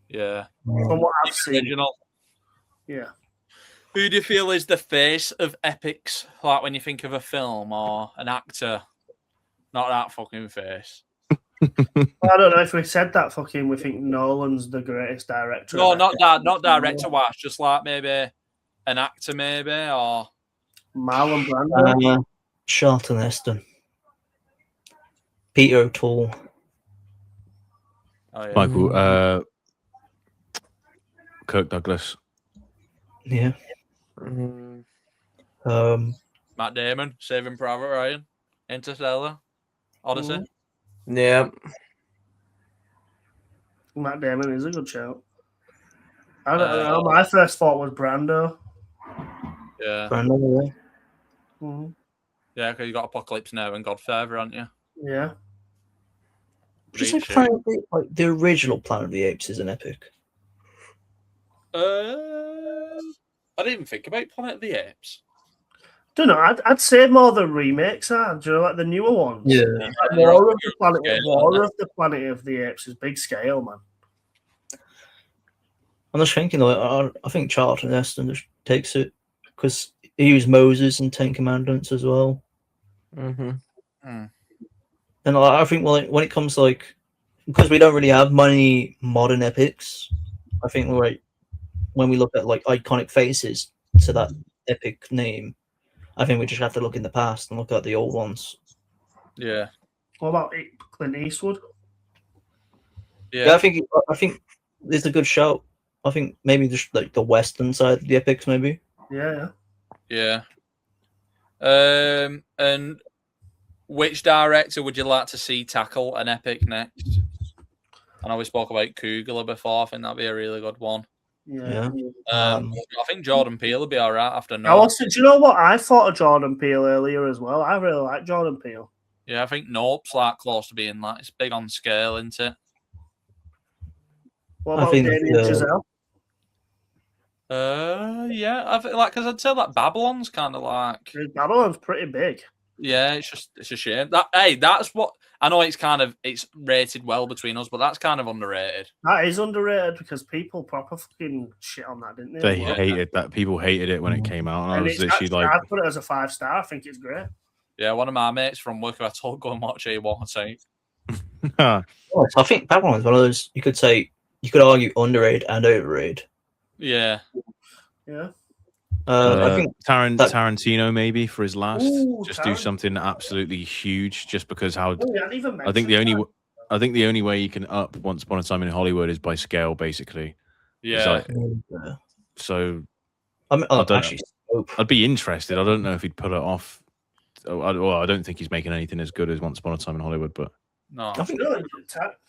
Yeah. from what I've seen. Original. Yeah. Who do you feel is the face of Epicz? Like when you think of a film or an actor, not that fucking face. I don't know if we said that. Fucking, we think Nolan's the greatest director. No, of not ever. that. Not director wise. Just like maybe an actor, maybe or Marlon Brando. Charlton Heston. Peter O'Toole. oh, yeah. Michael, Kirk Douglas. Yeah. Mm, Matt Damon, Saving Private Ryan, Interstellar, Odyssey. yeah. Matt Damon is a good shout. I don't know. My first thought was Brando. Yeah, Brandon, yeah. Mhm. yeah, because you got Apocalypse Now and Godfather, haven't you? Yeah. Would you Great say shit. Planet of the, like the original Planet of the Apes is an epic? I didn't even think about Planet of the Apes. Don't know. I'd say more the remakes are. Do you know, like the newer ones? Yeah. Like They're War all of the Planet. scale, War aren't of the Planet of the Apes is big scale, man. I'm just thinking, like, I think Charlton Heston just takes it because he used Moses and Ten Commandments as well. Mm-hmm. And I think when it comes like, because we don't really have many modern epics, I think like when we look at like iconic faces to that epic name, I think we just have to look in the past and look at the old ones. Yeah, What about Clint Eastwood? Yeah, I think it's a good shout. I think maybe just like the western side of the epics, maybe. Yeah. yeah. And which director would you like to see tackle an epic next? I know we spoke about Coogler before. I think that'd be a really good one. Yeah. I think Jordan Peele would be all right after I Nope. also, do you know what? I thought of Jordan Peele earlier as well. I really like Jordan Peele. Yeah, I think Nope's like close to being like it's big on scale, isn't it? What I about think, Damien Chazelle? Yeah, I think like because I'd say like Babylon's kind of like Babylon's pretty big. yeah, it's a shame that that's what I know. It's rated well between us, but that's kind of underrated. That is underrated because people proper fucking shit on that, didn't they? They Well, hated that. People hated it when it came out. And I and was it's literally actually, like, I put it as a 5-star. I think it's great. Yeah, one of my mates from work I told go and watch it. What I say? So I think Babylon is one of those you could argue underrated and overrated. Yeah, Yeah. I think Tarantino maybe for his last. Ooh, Just do Tarantino. something absolutely huge, just because how. Oh, yeah, I didn't even I think mention I think the only way you can up Once Upon a Time in Hollywood is by scale, basically. yeah. So I mean, I don't- actually, I'd be interested. I don't know if he'd pull it off. I don't think he's making anything as good as Once Upon a Time in Hollywood, but No, I think Really?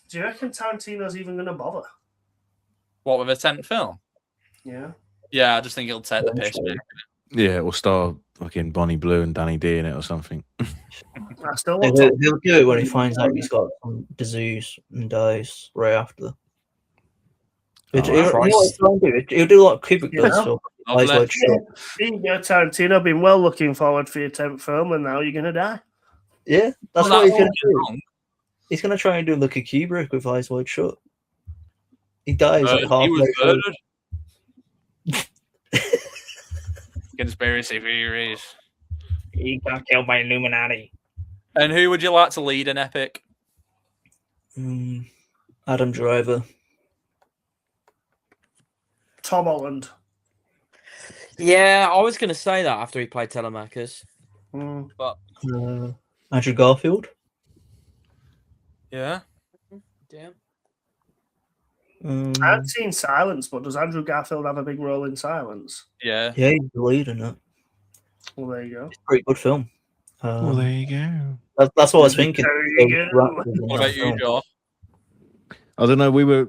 Do you reckon Tarantino's even going to bother? what with a 10th film? Yeah. Yeah, I just think it'll take the piss. Mate. yeah, we'll star fucking Bonnie Blue and Danny D in it or something. I still he'll want to. do it when he finds out he's got some disease and dies right after. He'll do like Kubrick does. Yeah. So Lovely. Eyes Wide Shut. Tarantino, been well looking forward for your 10th film, and now you're going to die. Yeah, that's Well, what he's that going won't to be do. wrong. He's going to try and do like a Kubrick with Eyes Wide Shut. He dies like He halfway was through. murdered. Conspiracy theories. He got killed by Illuminati. And who would you like to lead an epic? Adam Driver. Tom Holland. Yeah, I was going to say that after he played Telemachus. But Andrew Garfield. yeah, Damn. I haven't seen Silence, but does Andrew Garfield have a big role in Silence? yeah. Yeah, he's the lead in it. Well, there you go. It's a pretty good film. Well, there you go. That's what I was thinking. There you go. What about you, Joe? I don't know. We I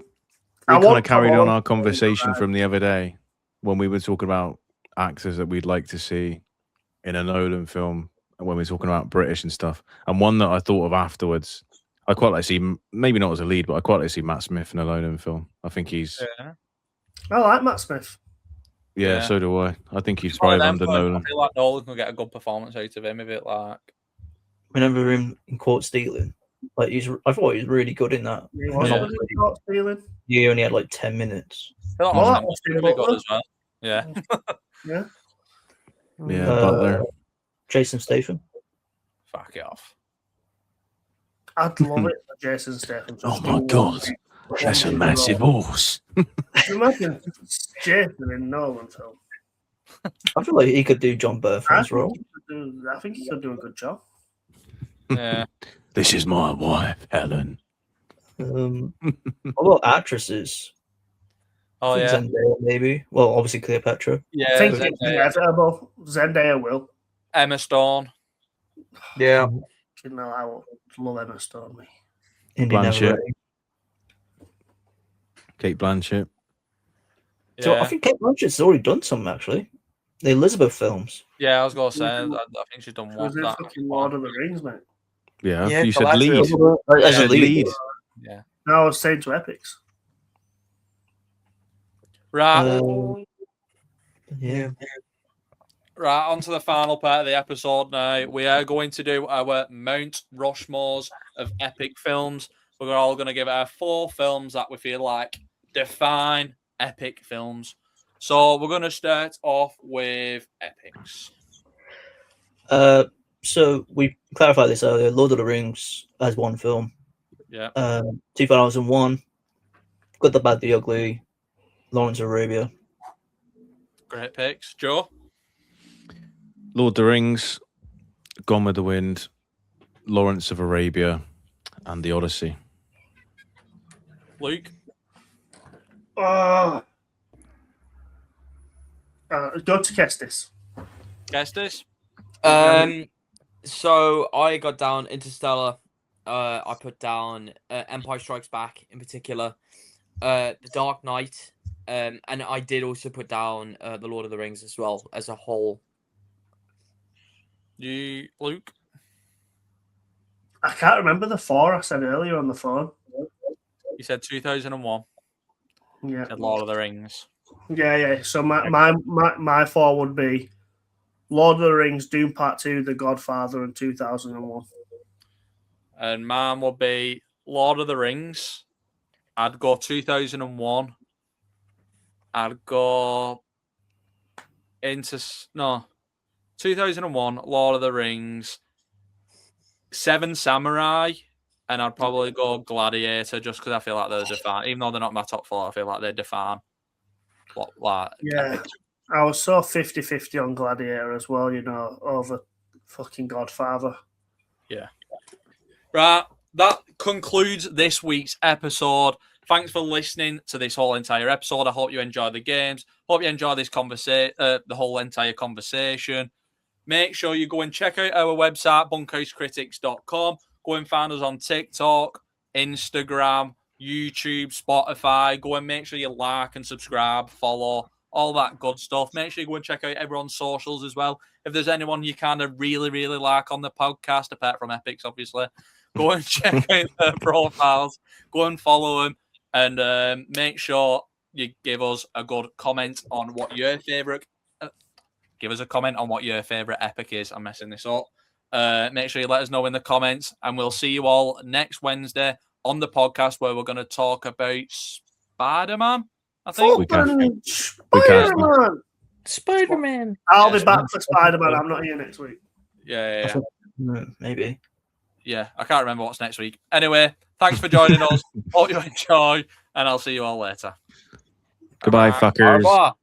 kind want of carried Tom on Holland our to conversation be from the other day when we were talking about actors that we'd like to see in a Nolan film, and when we were talking about British and stuff. And one that I thought of afterwards, I quite like to see, maybe not as a lead, but I quite like to see Matt Smith in a Nolan film. I think he's I like Matt Smith. Yeah, so do I. I think he's One of thrive them, under but Nolan. I feel like Nolan can get a good performance out of him if it like. Remember him in Court Stealing? Like I thought he was really good in that. He And was obviously, really caught stealing. he only had like 10 minutes. I feel like Well, Austin that was Austin really good Butler. as well. Yeah. Yeah. Yeah, Butler. Jason Statham. Fuck it off. I'd love it for Jason Statham. to Oh just my do God. one That's a big massive role. horse. Imagine Jason in Nolan film. I feel like he could do John I Bertham's role. think he could do a good job. Yeah. This is my wife, Helen. What about actresses? Oh I yeah. think Zendaya, maybe. Well, obviously Cleopatra. Yeah. I think it's Zendaya. inevitable. Zendaya will. Emma Stone. Yeah. You know, I will love Emma Stone. Me. Indy Blanchett. Never. Kate Blanchett. So I Yeah. think Kate Blanchett's already done some actually. The Elizabeth films. Yeah, I was gonna say. I think she's done She one. was in That. fucking Lord of the Rings, mate. Yeah, Yeah, you said Galadriel. lead. As a Said lead. Yeah. No, I was saying to Epicz. Right. Yeah. Right, on to the final part of the episode now. We are going to do our Mount Rushmores of epic films. We're all going to give our 4 films that we feel like define epic films. So we're going to start off with Epicz. So we clarified this earlier. Lord of the Rings as one film. Yeah. 2001. Good, the Bad, the Ugly. Lawrence of Arabia. Great picks. Joe? Lord of the Rings, Gone with the Wind, Lawrence of Arabia, and The Odyssey. Luke? Go to Kestis. Guess this? So I got down Interstellar. I put down Empire Strikes Back in particular. The Dark Knight. And I did also put down The Lord of the Rings as well as a whole. You, Luke? I can't remember the 4 I said earlier on the phone. You said 2001. Yeah. Said Lord of the Rings. Yeah. So my 4 would be Lord of the Rings, Doom Part 2, The Godfather, and 2001. And mine would be Lord of the Rings. I'd go 2001. I'd go into 2001, Lord of the Rings, 7 Samurai, and I'd probably go Gladiator just because I feel like they're define. Even though they're not my top 4, I feel like they define what like. Yeah. I was so 50-50 on Gladiator as well, over fucking Godfather. Yeah. Right. That concludes this week's episode. Thanks for listening to this whole entire episode. I hope you enjoy the games. Hope you enjoy this the whole entire conversation. Make sure you go and check out our website, bunkhousecritics.com. Go and find us on TikTok, Instagram, YouTube, Spotify. Go and make sure you like and subscribe, follow, all that good stuff. Make sure you go and check out everyone's socials as well. If there's anyone you kind of really, really like on the podcast, apart from Epicz, obviously, go and check out their profiles. Go and follow them. And make sure you give us a good comment on what your favourite... give us a comment on what your favourite epic is. I'm messing this up. Make sure you let us know in the comments. And we'll see you all next Wednesday on the podcast where we're going to talk about Spider-Man, I think. Spider-Man! Spider-Man. I'll be back for Spider-Man. I'm not here next week. Yeah. Maybe. Yeah, I can't remember what's next week. Anyway, thanks for joining us. Hope you enjoy, and I'll see you all later. Goodbye, fuckers. Au revoir.